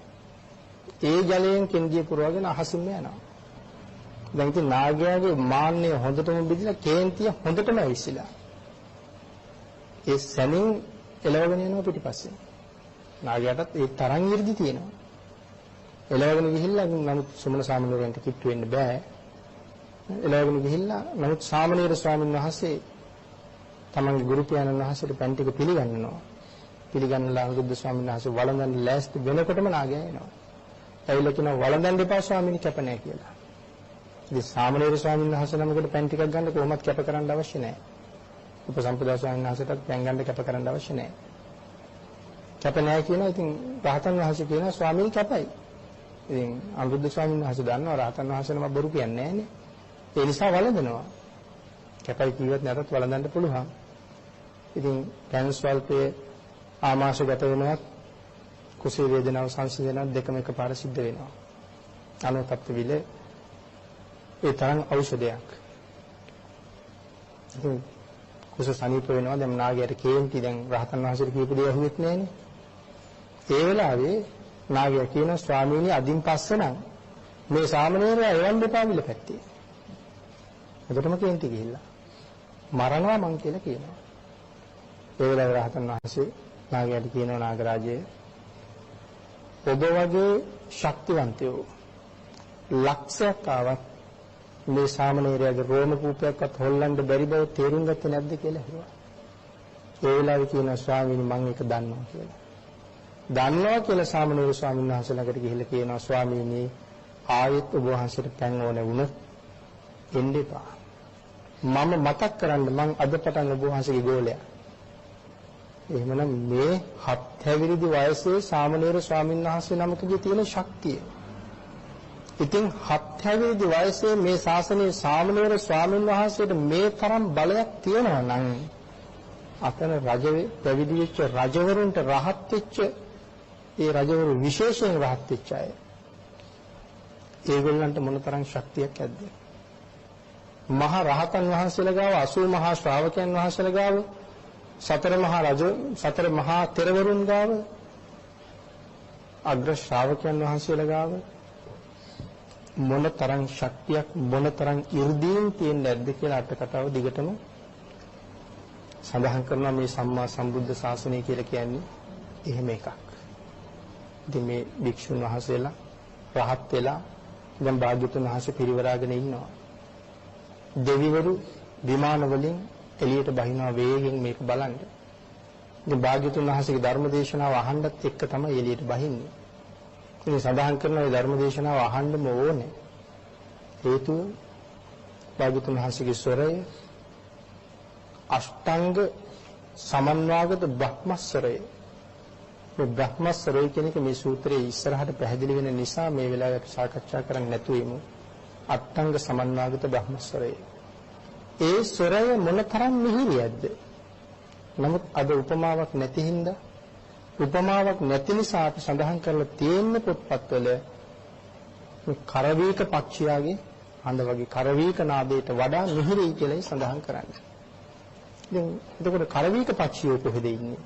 ඒ ජලයෙන් කෙන්ඩිය පුරවගෙන අහසින්ම යනවා. දැන් ඉතින් නාගයාගේ මාන්නය හොඳටම බෙදලා කේන්තිය හොඳටම ඇවිස්සලා. ඒ සැනින් එළවගෙන යනවා පිටිපස්සේ. නාගයාටත් ඒ තරම් 이르දි තියෙනවා. එළවගෙන ගිහිල්ලා නමුත් සුමන සාමණේරයන්ට කිට්ටු වෙන්න බෑ. එළවගෙන ගිහිල්ලා නමුත් සාමණේර ස්වාමීන් වහන්සේ තමන්ගේ ගුරු පියාණන් වහන්සේට පැන් ටික පිළිගන්නවා. පිළිගන්නලා අනුරුද්ධ ස්වාමීන් වහන්සේ වළඳන්න ලෑස්ති වෙනකොටම නාගයා එනවා. ඇවිල්ලා කියනවා වළඳන්න එපා ස්වාමීනි කැප නැහැ කියලා. ඉතින් සාමණේර ස්වාමීන් වහන්සේ නමකට පැන් ටිකක් ගන්න කොහොමත් කැප කරන්න අවශ්‍ය නැහැ. උපසම්පදා ස්වාමීන් වහන්සේටත් පැන් ගන්න කැප කරන්න අවශ්‍ය නැහැ. කැප නැහැ කියනවා. ඉතින් රහතන් වහන්සේ කියනවා ස්වාමීනි කැපයි. ඉතින් අනුරුද්ධ ස්වාමීන් වහන්සේ දන්නවා රහතන් වහන්සේ නම බොරු කියන්නේ නැහැනේ. ඒ නිසා වළඳනවා. කැපයි කීවත් නැතත් වළඳන්න පුළුවන්. ඉතින් කැන්ස් වල්පයේ ආමාශගත වෙනවා කුසී වේදනාව සංසිඳනවා දෙකම එකපාර සිද්ධ වෙනවා. අනුතප්ත විල ඒ තරම් ඖෂධයක්. ඉතින් කුස සනීප වෙනවා. දැන් නාගයට කේන්ති දැන් රහතන් වහන්සේට කියපු දේ අහුවෙත් නැහැනේ. ඒ වෙලාවේ නාගයා කියන ස්වාමීනි අදින් පස්සේ නම් මේ සාමණේරයා එවන්න එපා විල පැත්තේ. එතකොටම කේන්ති ගිහිල්ලා මරනවා මං කියලා කියනවා. ඒ වෙලාවේ රහතන් වහන්සේ නාගයාට කියනවා නාගරාජය ඔබ වගේ ශක්තිවන්තයෝ ලක්ෂයක් ආවත් මේ සාමණේරයාගේ රෝම කූපයක්වත් හොල්ලන්න බැරි බව තේරුම් ගත්තේ නැද්ද කියලා හිතුවා. ඒ වෙලාවේ කියනවා ස්වාමීනි මම ඒක දන්නවා කියලා. දන්නවා කියලා සාමණේර ස්වාමීන් වහන්සේ ළඟට ගිහිල්ලා කියනවා ස්වාමීනි ආයෙත් ඔබ වහන්සේට පැන් ඕනේ වුණොත් එන්න එපා. මම මතක් කරන්න මං අද පටන් ඔබ වහන්සේගේ ගෝලයා. එහෙමනම් මේ 7 හැවිරිදි වයසේ සාමණේර ස්වාමීන් වහන්සේ නමකගේ තියෙන ශක්තිය. ඉතින් 7 හැවිරිදි වයසේ මේ ශාසනයේ සාමණේර ස්වාමීන් වහන්සේට මේ තරම් බලයක් තියෙනවා නම් අතන රජ පැවිදි වෙච්ච රජවරුන්ට රහත් වෙච්ච ඒ රජවරු විශේෂයෙන් රහත් වෙච්ච අය. ඒගොල්ලන්ට මොනතරම් ශක්තියක් ඇද්ද? මහා රහතන් වහන්සේලා ගාව 80 මහා ශ්‍රාවකයන් වහන්සේලා ගාව සතර මහා තෙරවරුන් ගාව අග්‍ර ශ්‍රාවකයන් වහන්සේලා ගාව මොනතරම් ශක්තියක් මොනතරම් 이르දීන් තියෙන්නේ නැද්ද කියලා අට කතාව දිගටම සඳහන් කරනවා. මේ සම්මා සම්බුද්ධ ශාසනය කියලා කියන්නේ එහෙම එකක්. ඉතින් මේ භික්ෂුන් වහන්සේලා රහත් වෙලා දැන් භාග්‍යවතුන් වහන්සේ පිරිවරාගෙන ඉන්නවා. දෙවිවරු විමාන වලින් එළියට බහිනවා වේගෙන් මේක බලන්න. ඉතින් භාග්‍යවතුන් වහන්සේගේ ධර්ම දේශනාව අහන්නත් එක්ක තමයි එළියට බහින්නේ. ඉතින් සඳහන් කරන මේ ධර්ම දේශනාව අහන්නම ඕනේ. හේතුව භාග්‍යවතුන් වහන්සේගේ ස්වරය අෂ්ටාංග සමන්වාගත බ්‍රහ්මස්වරය. මේ බ්‍රහ්මස්වරය කියන එක මේ සූත්‍රයේ ඉස්සරහට පැහැදිලි වෙන නිසා මේ වෙලාවේ අපි සාකච්ඡා කරන්නේ නැතුව ඉමු. අෂ්ටාංග සමන්වාගත බ්‍රහ්මස්වරය. ඒ ස්වරය මොනතරම් මිහිරියක්ද? නමුත් අද උපමාවක් නැති හින්දා උපමාවක් නැති නිසා අපි සඳහන් කරලා තියෙන පොත්පත්වල කරවීක පක්ෂියාගේ හඬ වගේ කරවීක නාදයට වඩා මිහිරයි කියලායි සඳහන් කරන්නේ. දැන් එතකොට කරවීක පක්ෂියෝ කොහෙද ඉන්නේ?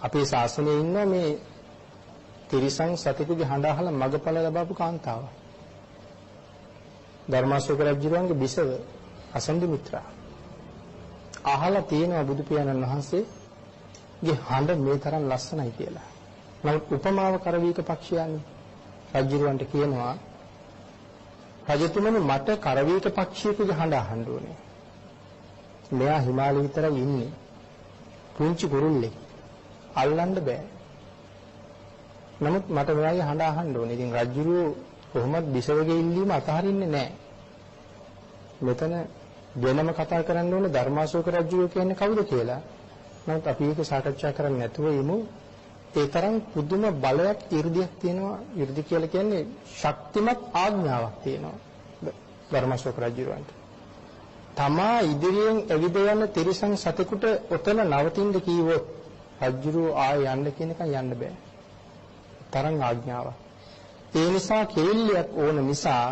අපේ ශාසනයේ ඉන්න මේ තිරිසන් සතෙකුගේ හඬ අහලා මගපල ලබපු කාන්තාව. ධර්මාශෝක රජුගේ බිසව අසන්දි මිත්‍රා. අහලා තියෙනවා බුදු පියාණන් වහන්සේගේ හඬ මේ තරම් ලස්සනයි කියලා. නමුත් උපමාව කරවීක පක්ෂියන්නේ රජුරවන්ට කියනවා රජතුමනි මට කරවීක පක්ෂියෙකුගේ හඬ අහන්න ඕනේ. මෙයා හිමාලය විතරයි ඉන්නේ. පුංචි කුරුල්ලෙක්. අල්ලන්න බෑ. නමුත් මට මෙයාගේ හඬ අහන්න ඕනේ. ඉතින් රජුරෝ කොහොමද බිසවගේ ඉල්ලීම අතහරින්නේ නැහැ. මෙතන වෙනම කතා කරන්න ඕනේ ධර්මාශෝක රජුරෝ කියන්නේ කවුද කියලා. නමුත් අපි ඒක සාකච්ඡා කරන්නේ නැතුව ඉමු. ඒ තරම් පුදුම බලයක් 이르දියක් තියෙනවා. 이르දි කියලා කියන්නේ ශක්තිමත් ආඥාවක් තියෙනවා ධර්මාශෝක රජුරන්ට. තමා ඉදිරියෙන් ඇවිද යන තිරිසන් සතෙකුට ඔතන නවතින්න කීවොත් රජුරෝ ආය යන්න කියන එක යන්න බෑ. තරම් ආඥාවක්. ඒ නිසා කෙවිල්ලයක් ඕන නිසා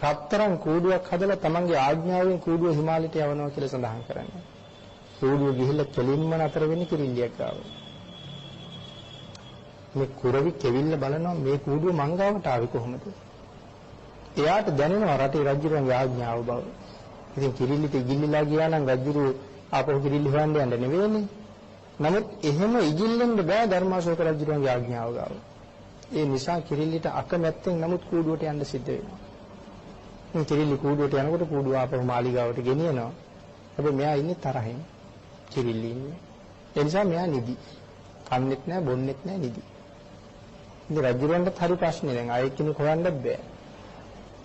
රත්තරන් කූඩුවක් හදලා තමන්ගේ ආඥාවෙන් කූඩුව හිමාලයට යවනවා කියලා සඳහන් කරන්නේ. කූඩුව ගිහිල්ලා කෙලින්ම නතර වෙන්නේ කිරිල්ලියක් ගාව. මේ කුරවි කෙවිල්ල බලනවා මේ කූඩුව මංගාවට ආවේ කොහොමද? එයාට දැනෙනවා රටේ රජුගේ ආඥාව බව. ඉතින් කිරිල්ලිට ඉගිල්ලිලා ගියා නම් රජු ආපහු කිරිල්ලි හොයන්න යන්න නෙවෙයිනේ. නමුත් එහෙම ඉගිල්ලෙන්න බෑ ධර්මාශෝක රජුගේ ආඥාව ගාව. ඒ නිසා කිරිල්ලිට අකමැත්තෙන් නමුත් කූඩුවට යන්න සිද්ධ වෙනවා. මේ කිරිල්ලි කූඩුවට යනකොට කූඩුව ආපහු මාලිගාවට ගෙනියනවා. හැබැයි මෙයා ඉන්නේ තරහින්. කිරිල්ලි ඉන්නේ. ඒ නිසා මෙයා නිදි. කන්නේත් නැහැ බොන්නේත් නැහැ නිදි. ඉතින් රජුරන්ට හරි ප්‍රශ්නේ දැන් ආයෙ කෙනෙක් හොයන්නත් බෑ.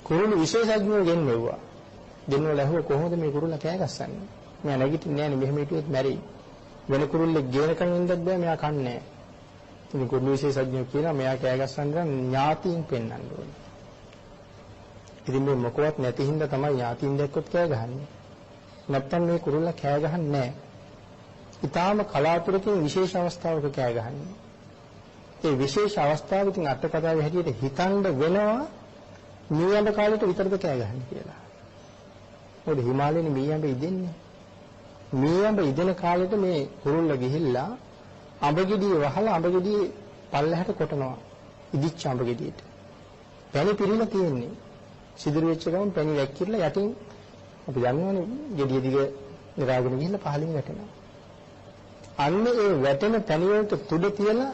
කුරුළු විශේෂඥයෝ ගෙන්වෙව්වා. ගෙන්වලා ඇහුවා කොහොමද මේ කුරුල්ලා කෑ ගස්සන්නේ? මෙයා නැගිටින්නේ නැහැ නේ මෙහෙම හිටියොත් මැරෙයි. වෙන කුරුල්ලෙක් ගේනකන් ඉන්නත් බෑ මෙයා කන්නේ නැහැ. ඉතින් කුරුළු විශේෂඥයෝ කියනවා මෙයා කෑ ගස්සන්න නම් ඥාතීන් පෙන්වන්න ඕනේ. ඉතින් මේ මොකවත් නැති හින්දා තමයි ඥාතීන් දැක්කොත් කෑ ගහන්නේ. නැත්තම් මේ කුරුල්ලා කෑ ගහන්නේ නැහැ. ඊටාම කලාතුරකින් විශේෂ අවස්ථාවක කෑ ගහන්නේ. ඒ විශේෂ අවස්ථාවකින් අටකතාවේ හැටියට හිතන්න වෙනවා මීයඹ කාලේට විතරද කෑ ගහන්නේ කියලා. මොකද හිමාලයේ මීයඹ ඉදෙන්නේ. මීයඹ ඉදෙන කාලෙට මේ කුරුල්ලා ගිහිල්ලා අඹගෙඩිය වහලා අඹගෙඩිය පල්ලෙහාට කොටනවා. ඉදිච්ච අඹගෙඩියට. පැණි පිරීලා තියෙන්නේ. සිදුරු වෙච්ච ගමන් පැණි වැක්කිරලා යටින් අපි දන්නවනේ ගෙඩිය දිග නිරාගෙන ගිහිල්ලා පහළින් වැටෙනවා. අන්න ඒ වැටෙන පැණි වලට තුඩ තියලා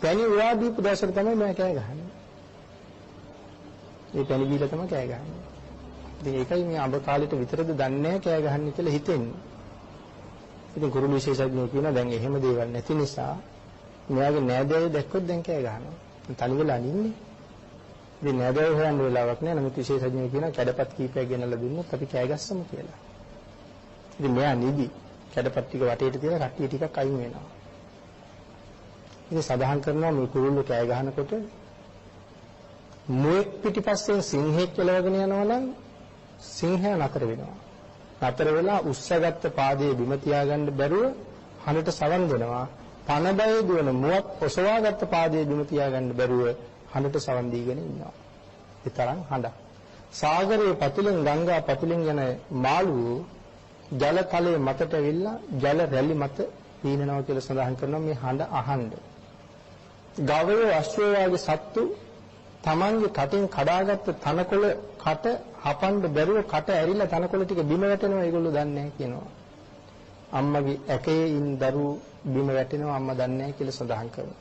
පැණි උරා දීපු දවසට තමයි මම කෑ ගහන්නේ. ඒ පැණි බීලා තමයි කෑ ගහන්නේ. ඉතින් ඒකයි මේ අඹ කාලෙට විතරද දන්නේ නැහැ කෑ ගහන්නේ කියලා හිතෙන්නේ. ඉතින් කුරුළු විශේෂඥයෝ කියනවා දැන් එහෙම දේවල් නැති නිසා මෙයාගේ නෑදෑයෝ දැක්කොත් දැන් කෑ ගහනවා. තනි වෙලා අනින්නේ. ඉතින් නෑදෑයෝ හොයන්න වෙලාවක් නැහැ. නමුත් විශේෂඥයෝ කියනවා කැඩපත් කීපයක් ගෙනල්ලා දුන්නොත් අපි කෑ ගස්සමු කියලා. ඉතින් මෙයා නිදි කැඩපත් ටික වටේට තියලා කට්ටිය ටිකක් අයින් වෙනවා. ඉතින් සඳහන් කරනවා මේ කුරුල්ලෝ කෑ ගහනකොට මුවෙක් පිටිපස්සෙන් සිංහෙක් කෙලවගෙන යනවා නම් සිංහයා නතර වෙනවා. නතර වෙලා උස්සගත්ත පාදයේ බිම තියාගන්න බැරුව හඬට සවන් දෙනවා. පන බයේ දුවන මුවක් ඔසවාගත්ත පාදයේ බිම තියාගන්න බැරුව හඬට සවන් දීගෙන ඉන්නවා. ඒ තරම් හඬ. සාගරයේ පතුලෙන් ගංගා පතුලෙන් යන මාළුවෝ ජල තලයේ මතට ඇවිල්ලා ජල රැලි මත පීනනවා කියලා සඳහන් කරනවා මේ හඬ අහන්න. ගවයෝ අශ්වයෝ වගේ සත්තු තමන්ගේ කටින් කඩාගත්ත තනකොළ කට හපන්න බැරුව කට ඇරිලා තනකොළ ටික බිම වැටෙනවා ඒගොල්ලෝ දන්නේ නැහැ කියනවා. අම්මගේ ඇකේ ඉන්න දරුවෝ බිම වැටෙනවා අම්මා දන්නේ නැහැ කියලා සඳහන් කරනවා.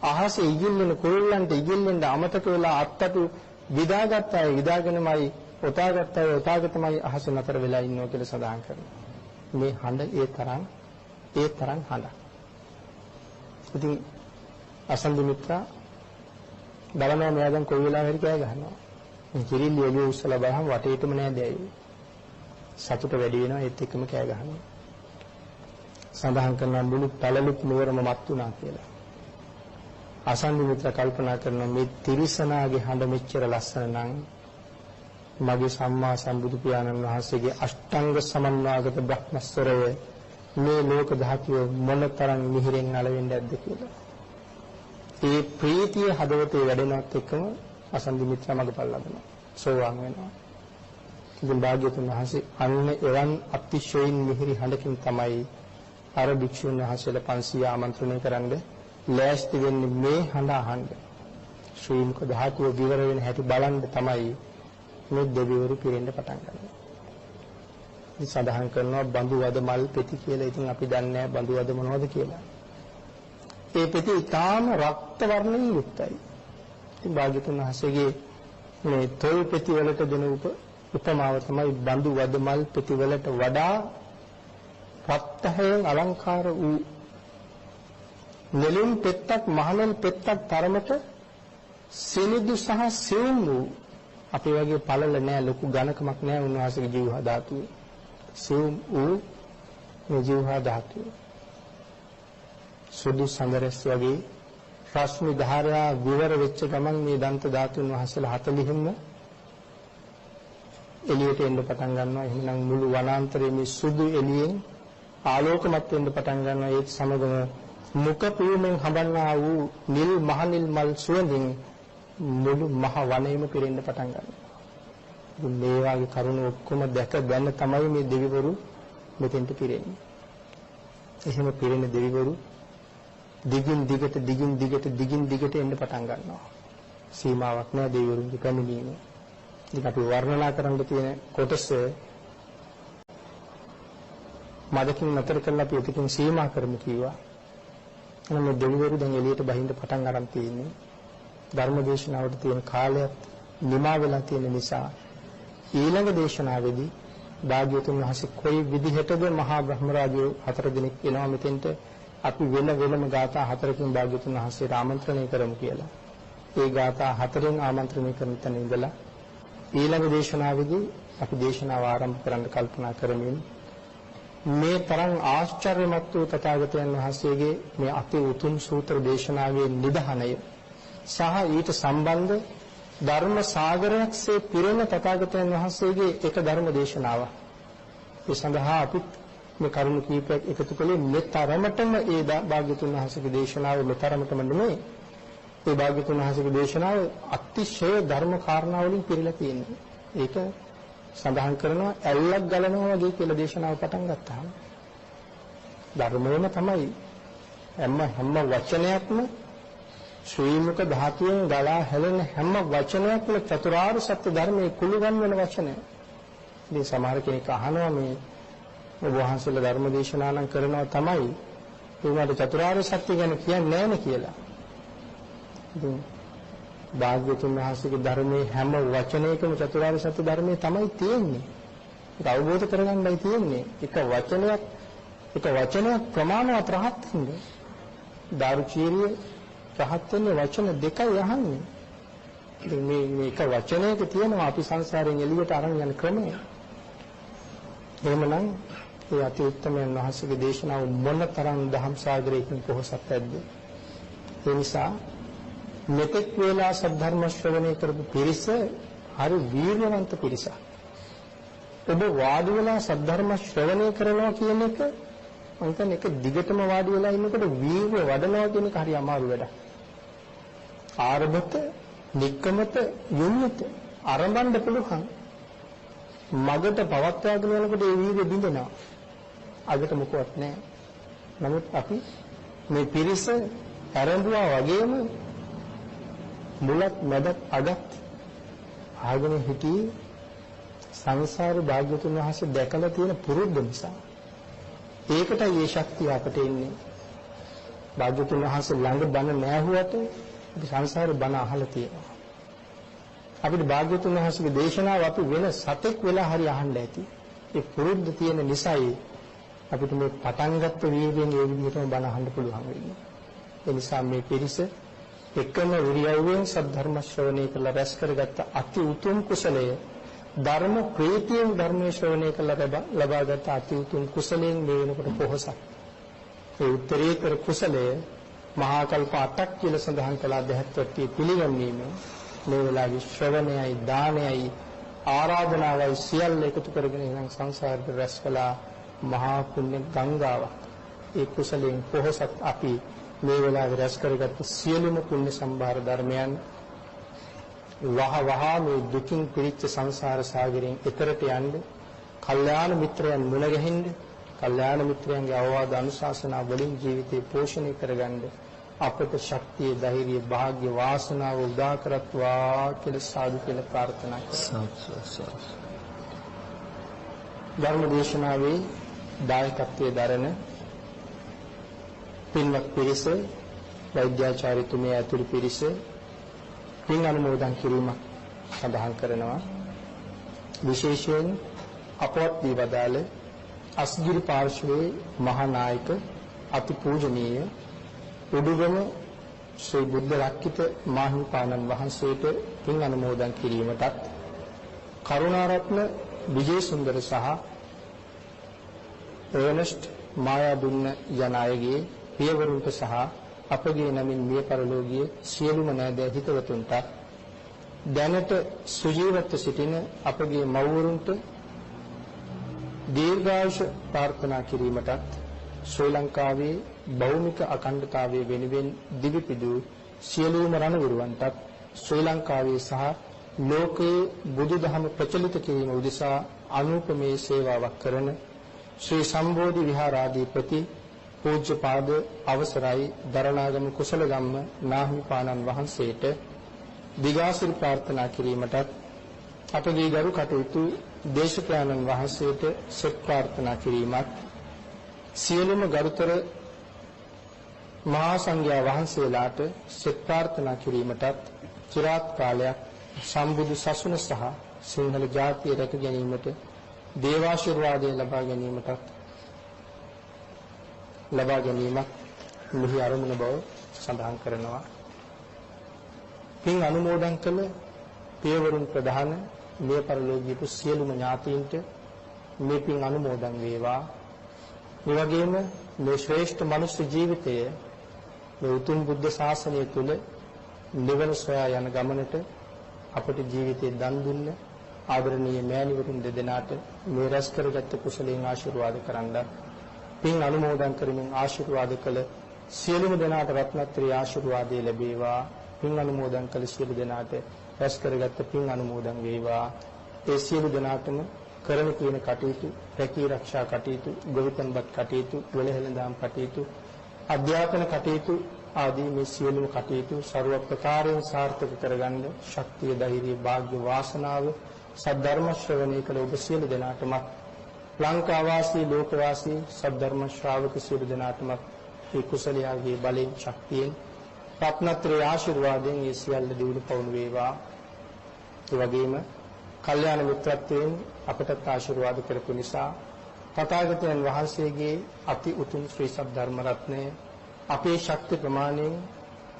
අහසේ ඉගිල්ලෙන කුරුල්ලන්ට ඉගිල්ලෙන්න අමතක වෙලා අත්තටු විදාගත්ත අය විදාගෙනමයි ඔතාගත්ත අය ඔතාගතමයි අහස නතර වෙලා ඉන්නවා කියලා සඳහන් කරනවා. මේ හඬ ඒ තරම් හඬ. ඉතින් අසන්දි මිත්‍රා බලනවා මෙයා දැන් කොයි වෙලාවෙ හරි කෑ ගහනවා. මේ කිරිල්ල එළිය උස්සලා බලහම වටේටම නෑ දැයි. සතුට වැඩි වෙනවා ඒත් එක්කම කෑ ගහනවා. සඳහන් කරනවා මුළු පළලුත් නුවරම මත් වුණා කියලා. අසන්දි මිත්‍රා කල්පනා කරනවා මේ තිරිසනාගේ හඬ මෙච්චර ලස්සන නම් මගේ සම්මා සම්බුදු පියාණන් වහන්සේගේ අෂ්ටාංග සමන්වාගත බ්‍රහ්මස්වරය මේ ලෝක ධාතුව මොනතරම් මිහිරෙන් අලවෙන්නේ නැද්ද කියලා. ඒ ප්‍රීතිය හදවතේ වැඩෙනවත් එක්කම අසන්දි මිත්‍රා මගපල් ලබනවා. සෝවාන් වෙනවා. ඉතින් භාග්‍යතුන් වහන්සේ අන්න එවන් අතිශයින් මිහිරි හඬකින් තමයි අර භික්ෂුන් වහන්සේලා 500 ආමන්ත්‍රණය කරන්න ලෑස්ති වෙන්නේ මේ හඬ අහන්න. ශ්‍රී මුඛ ධාතුව විවර වෙන හැටි බලන්න තමයි මේ දෙවිවරු පිරෙන්න පටන් ගන්නවා. ඉතින් සඳහන් කරනවා බඳු වද මල් පෙති කියලා. ඉතින් අපි දන්නේ නැහැ බඳු වද මොනවද කියලා. ඒ පෙති ඊටාම රක්ත වර්ණයෙන් යුක්තයි. ඉතින් භාග්‍යතුන් වහන්සේගේ මේ තොල් පෙති වලට දෙන උපමාව තමයි බඳු වද මල් පෙති වලට වඩා රත්තරන් අලංකාර වූ නෙළුම් පෙත්තක් මහලොල් පෙත්තක් තරමට සිනිදු සහ සිවුම් වූ අපේ වගේ පළල නෑ ලොකු ඝනකමක් නෑ උන්වහන්සේගේ ජීවහා ධාතුව. සිවුම් වූ මේ ජීවහා ධාතුව සුදු සඳරස් වගේ රශ්මි ධාරා විවර වෙච්ච ගමන් මේ දන්ත ධාතුන් වහන්සේලා 40ම එළියට එන්න පටන් ගන්නවා. එහෙනම් මුළු වනාන්තරයේ මේ සුදු එළියෙන් ආලෝකමත් වෙන්න පටන් ගන්නවා. ඒත් සමගම මුඛ පියුමෙන් හඹන්නා වූ නිල් මහ නිල් මල් සුවඳින් මුළු මහ වනයේම පිරෙන්න පටන් ගන්නවා. මේ වගේ කරුණ ඔක්කොම දැක ගන්න තමයි මේ දෙවිවරු මෙතෙන්ට පිරෙන්නේ. එහෙම පිරෙන දෙවිවරු දිගින් දිගට එන්න පටන් ගන්නවා. සීමාවක් නැහැ දෙවිවරුන්ගේ පැමිණීම. ඉතින් අපි වර්ණනා කරන්න තියෙන කොටස මදකින් නතර කරලා අපි එකකින් සීමා කරමු කිව්වා. එහෙනම් මේ දෙවිවරු දැන් එළියට බහින්න පටන් ගන්න තියෙන්නේ. ධර්මදේශනාවට තියෙන කාලයත් නිමා වෙලා තියෙන නිසා ඊළඟ දේශනාවේදී භාග්‍යවතුන් වහන්සේ කොයි විදිහටද මහා බ්‍රහ්ම රාජයෝ 4 දිනක් එනවා මෙතෙන්ට අපි වෙනම ගාථා 4කින් භාග්‍යවතුන් වහන්සේට ආමන්ත්‍රණය කරමු කියලා. ඒ ගාථා 4න් ආමන්ත්‍රණය කරන තැන ඉඳලා ඊළඟ දේශනාවේදී අපි දේශනාව ආරම්භ කරන්න කල්පනා කරමින් මේ තරම් ආශ්චර්යමත් වූ තථාගතයන් වහන්සේගේ මේ අති උතුම් සූත්‍ර දේශනාවේ නිදහණය සහ ඊට සම්බන්ධ ධර්ම සාගරයක්සේ පිරෙන තථාගතයන් වහන්සේගේ එක ධර්ම දේශනාවක්. ඒ සඳහා අපි මේ කරුණු කීපයක් එකතු කළේ මෙතරමටම ඒ භාග්‍යතුන් වහන්සේගේ දේශනාව මෙතරමටම නෙමෙයි. ඒ භාග්‍යතුන් වහන්සේගේ දේශනාව අතිශය ධර්ම කාරණා වලින් පිරීලා තියෙනවා. ඒක සඳහන් කරනවා ඇල්ලක් ගලනවා වගේ කියලා දේශනාව පටන් ගත්තාම ධර්මයේම තමයි හැම වචනයක්ම ශ්‍රී මුක ධාතුවෙන් ගලා හැලෙන හැම වචනයක්ම චතුරාර්ය සත්‍ය ධර්මයේ කුළුගන් වෙන වචනය. ඉතින් සමහර කෙනෙක් අහනවා මේ ඔබ වහන්සේලා ධර්ම දේශනා නම් කරනවා තමයි ඒකට චතුරාර්ය සත්‍ය ගැන කියන්නේ නැහැ නේ කියලා. ඉතින් භාග්‍යවතුන් වහන්සේගේ ධර්මයේ හැම වචනයකම චතුරාර්ය සත්‍ය ධර්මයේ තමයි තියෙන්නේ. ඒක අවබෝධ කරගන්නයි තියෙන්නේ. එක වචනයක් ප්‍රමාණවත් රහත් වෙන්නේ. දාරුචීරිය රහත් වෙන්නේ වචන දෙකයි අහන්නේ. ඉතින් මේ එක වචනයක තියෙනවා අපි සංසාරයෙන් එළියට අරන් යන ක්‍රමය. එහෙමනම් ඒ අති උත්තමයන් වහන්සේගේ දේශනාව මොනතරම් දහම් සාගරයකින් පොහොසත් ඇද්ද? ඒ නිසා මෙතෙක් වේලා සද්ධර්ම ශ්‍රවණය කරපු පිරිස හරි වීර්යවන්ත පිරිසක්. ඔබ වාඩි වෙලා සද්ධර්ම ශ්‍රවණය කරනවා කියන එක මම හිතන්නේ එක දිගටම වාඩි වෙලා ඉන්නකොට වීර්ය වඩනවා කියන එක හරි අමාරු වැඩක්. ආරභත, නික්කමත, යොමුත ආරම්භන්න පුළුවන්. මගට පවත්වාගෙන යනකොට ඒ වීර්ය බිඳෙනවා. අගට මොකවත් නැහැ. නමුත් අපි මේ පිරිස ආරම්භුවා වගේම මුලත් මැදත් අගත් ආගෙන හිටියේ සංසාරේ භාග්‍යතුන් වහන්සේ දැකලා තියෙන පුරුද්ද නිසා. ඒකටයි මේ ශක්තිය අපට එන්නේ. භාග්‍යතුන් වහන්සේ ළඟ බණ නැහුවට අපි සංසාරේ බණ අහලා තියෙනවා. අපිට භාග්‍යතුන් වහන්සේගේ දේශනාව අපි වෙන සතෙක් වෙලා හරි අහන්න ඇති. ඒ පුරුද්ද තියෙන නිසායි අපිට මේ පටන් ගත්ත වීර්යයෙන් ඒ විදිහටම බණ අහන්න පුළුවන් වෙන්නේ. ඒ නිසා මේ පිරිස එකම විරියවෙන් සද්ධර්ම ශ්‍රවණය කළ රැස් කරගත්ත අති උතුම් කුසලය ධර්ම ප්‍රීතියෙන් ධර්මයේ ශ්‍රවණය කළ ලබාගත් අති උතුම් කුසලයෙන් මේ වෙනකොට පොහොසත්. ඒ උත්තරීතර කුසලය මහා කල්ප 8ක් කියලා සඳහන් කළ අධ්‍යාත්මික පිළිගැන්වීම මේ වෙලාවේ ශ්‍රවණයයි දානයයි ආරාධනාවයි සියල්ල එකතු කරගෙන ඉන්න සංසාරේ රැස් කළා මහා පුණ්‍ය ගංගාවක්. ඒ කුසලයෙන් පොහොසත් අපි මේ වෙලාවේ රැස් කරගත්ත සියලුම පුණ්‍ය සම්භාර ධර්මයන් වහ මේ දුකින් පිරිච්ච සංසාර සාගරයෙන් එතරට යන්න කල්යාණ මිත්‍රයන් මුණ ගැහින්න කල්යාණ මිත්‍රයන්ගේ අවවාද අනුශාසනා වලින් ජීවිතේ පෝෂණය කරගන්න අපට ශක්තිය ධෛර්යය වාග්ය වාසනාව උදා කරත්වා කියලා සාදු කියලා ප්‍රාර්ථනා කරනවා. ධර්ම දේශනාවේ දායකත්වයේ දරන පින්වත් පිරිස වෛද්‍යාචාර්යතුමිය ඇතුළු පිරිස පින් අනුමෝදන් කිරීමක් සඳහන් කරනවා. විශේෂයෙන් අපවත් දී වදාළ අස්ගිරි පාර්ශ්වයේ මහා නායක අති පූජනීය උඩුගම ශ්‍රී බුද්ධ රක්කිත මාහිමිපාණන් වහන්සේට පින් අනුමෝදන් කිරීමටත් කරුණාරත්න විජේසුන්දර සහ ඒනස්ට් මායාදුන්න යන අයගේ පියවරුන්ට සහ අපගේ නමින් මිය පරලෝකීය සියලුම නෑදෑ හිතවතුන්ට දැනට සුජීවත්ව සිටින අපගේ මව්වරුන්ට දීර්ඝායුෂ ප්‍රාර්ථනා කිරීමටත් ශ්‍රී ලංකාවේ භෞමික අඛණ්ඩතාවය වෙනුවෙන් දිවිපිදු සියලුම රණවිරුවන්ටත් ශ්‍රී ලංකාවේ සහ ලෝකයේ බුදුදහම ප්‍රචලිත කිරීම උදෙසා අනුපමේ සේවාවක් කරන ශ්‍රී සම්බෝධි විහාරාධිපති පූජ්‍යපාද අවසරයි දරණාගම කුසලගම්ම නාහිමිපාණන් වහන්සේට දිගාසිරි ප්‍රාර්ථනා කිරීමටත් අපගේ ගරු කටයුතු දේශපාලන වහන්සේට සෙත් ප්‍රාර්ථනා කිරීමත් සියලුම ගරුතර මහා සංඝයා වහන්සේලාට සෙත් ප්‍රාර්ථනා කිරීමටත් চিරාත් කාලයක් සම්බුදු සසුන සහ සිංහල ජාතිය රැක ගැනීමට දේවාශිර්වාදය ලබා ගැනීමක් මෙහි අරමුණ බව සඳහන් කරනවා. පින් අනුමෝදන් කළ පියවරුන් ප්‍රධාන මේ පරලෝකීය සියලුම ඥාතීන්ට මේ පින් අනුමෝදන් වේවා. මේ වගේම මේ ශ්‍රේෂ්ඨ මනුෂ්‍ය ජීවිතය මේ උතුම් බුද්ධ ශාසනය තුල නිවන සොයා යන ගමනට අපට ජීවිතේ දන් දුන්න ආදරණීය මෑණිවරුන් දෙදෙනාට මේ රැස් කරගත් කුසලයෙන් ආශිර්වාද කරන්න පින් අනුමෝදන් කරමින් ආශිර්වාද කළ සියලුම දෙනාට රත්නත්‍රි ආශිර්වාදයේ ලැබේවා. පින් අනුමෝදන් කළ සියලු දෙනාට රැස් කරගත් පින් අනුමෝදන් වේවා. ඒ සියලු දෙනාටම කරන කියන කටයුතු, රැකී ආරක්ෂා කටයුතු, ගොවිතැන්පත් කටයුතු, වෙළහෙළඳාම් කටයුතු, අධ්‍යාපන කටයුතු ආදී මේ සියලුම කටයුතු ਸਰව ප්‍රකාරයෙන් සාර්ථක කරගන්න ශක්තිය, ධෛර්යය, වාග්ය, වාසනාව සද්ධර්ම ශ්‍රවණය කළ ඔබ සියලු දෙනාටම ලංකා වාසී, ලෝක වාසී සද්ධර්ම ශ්‍රාවක සියලු දෙනාටම මේ කුසලයාගේ බලයෙන්, ශක්තියෙන්, රත්නත්‍රේ ආශිර්වාදයෙන් මේ සියල්ල දියුණු පවුණු වේවා. ඒ වගේම කල්යාණ මිත්‍රත්වයෙන් අපට ආශිර්වාද කරපු නිසා තථාගතයන් වහන්සේගේ අති උතුම් ශ්‍රී සද්ධර්ම රත්නය අපේ ශක්ති ප්‍රමාණයෙන්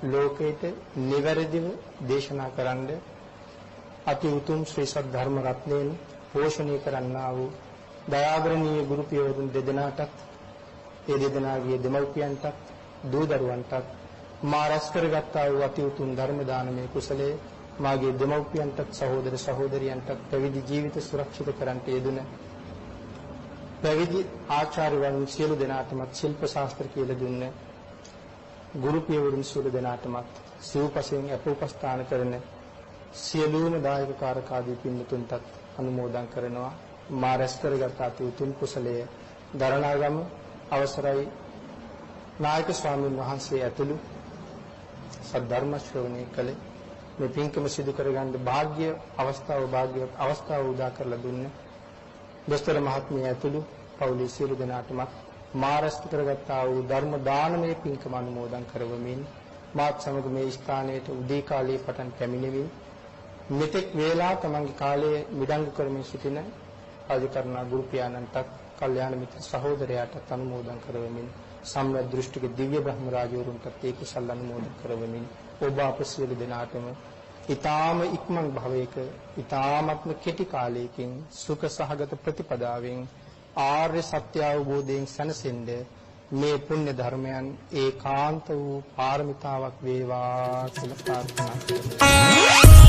ලෝකයට නිවැරදිව දේශනා කරන්න අති උතුම් ශ්‍රී සද්ධර්ම රත්නයෙන් පෝෂණය කරන්නා වූ දයාවරණීය ගුරු පියවරුන් දෙදෙනාටත්, ඒ දෙදෙනාගේ දෙමව්පියන්ටත්, දූ දරුවන්ටත් මා රැස් කරගත්තා වූ අති උතුම් ධර්ම දානමය කුසලයේ මාගේ දෙමව්පියන්ටත්, සහෝදර සහෝදරියන්ටත් පැවිදි ජීවිත සුරක්ෂිත කරන්ට යෙදුන පැවිදි ආචාර්යවරුන් සියලු දෙනාටමත්, ශිල්ප ශාස්ත්‍ර කියලා දුන්න ගුරු පියවරුන් සියලු දෙනාටමත් සිව්පසයෙන් අපෝපස්ථාන කරන සියලුම දායක කාරකාදී පින්තුන්ටත් අනුමෝදන් කරනවා. මා රැස් කරගත් අති උතුම් කුසලයේ දරණාගම අවසරයි නායක ස්වාමීන් වහන්සේ ඇතුළු සද්ධර්ම ශ්‍රවණය කළ මේ පින්කම සිදු කරගන්න අවස්ථාව උදා කරලා දුන්නේ දොස්තර මහත්මිය ඇතුළු පවුලේ සියලු දෙනාටම මා රැස් කරගත්තා වූ ධර්ම දානමය පින්කම අනුමෝදන් කරවමින් මාත් සමග මේ ස්ථානයට උදේ කාලයේ පටන් පැමිණෙමින් මෙතෙක් වේලා තමන්ගේ කාලයේ මිඩංගු කරමින් සිටින රාජකරණා ගුරු පියාණන්ටත්, කල්යාණ මිත්‍ර සහෝදරයාටත් අනුමෝදන් කරවමින් සම්‍යක් දෘෂ්ටික දිව්‍ය බ්‍රහ්ම රාජවරුන්ටත් ඒ කුසල අනුමෝදන් කරවමින් ඔබ අප සියලු දෙනාටම ඊ타ම ඉක්මන් භවයක, ඊ타මත්ම කෙටි කාලයකින් සුඛ සහගත ප්‍රතිපදාවෙන් ආර්ය සත්‍ය අවබෝධයෙන් සැනසෙන්න මේ පුණ්‍ය ධර්මයන් ඒකාන්ත වූ පාරමිතාවක් වේවා කියලා ප්‍රාර්ථනා කරමි.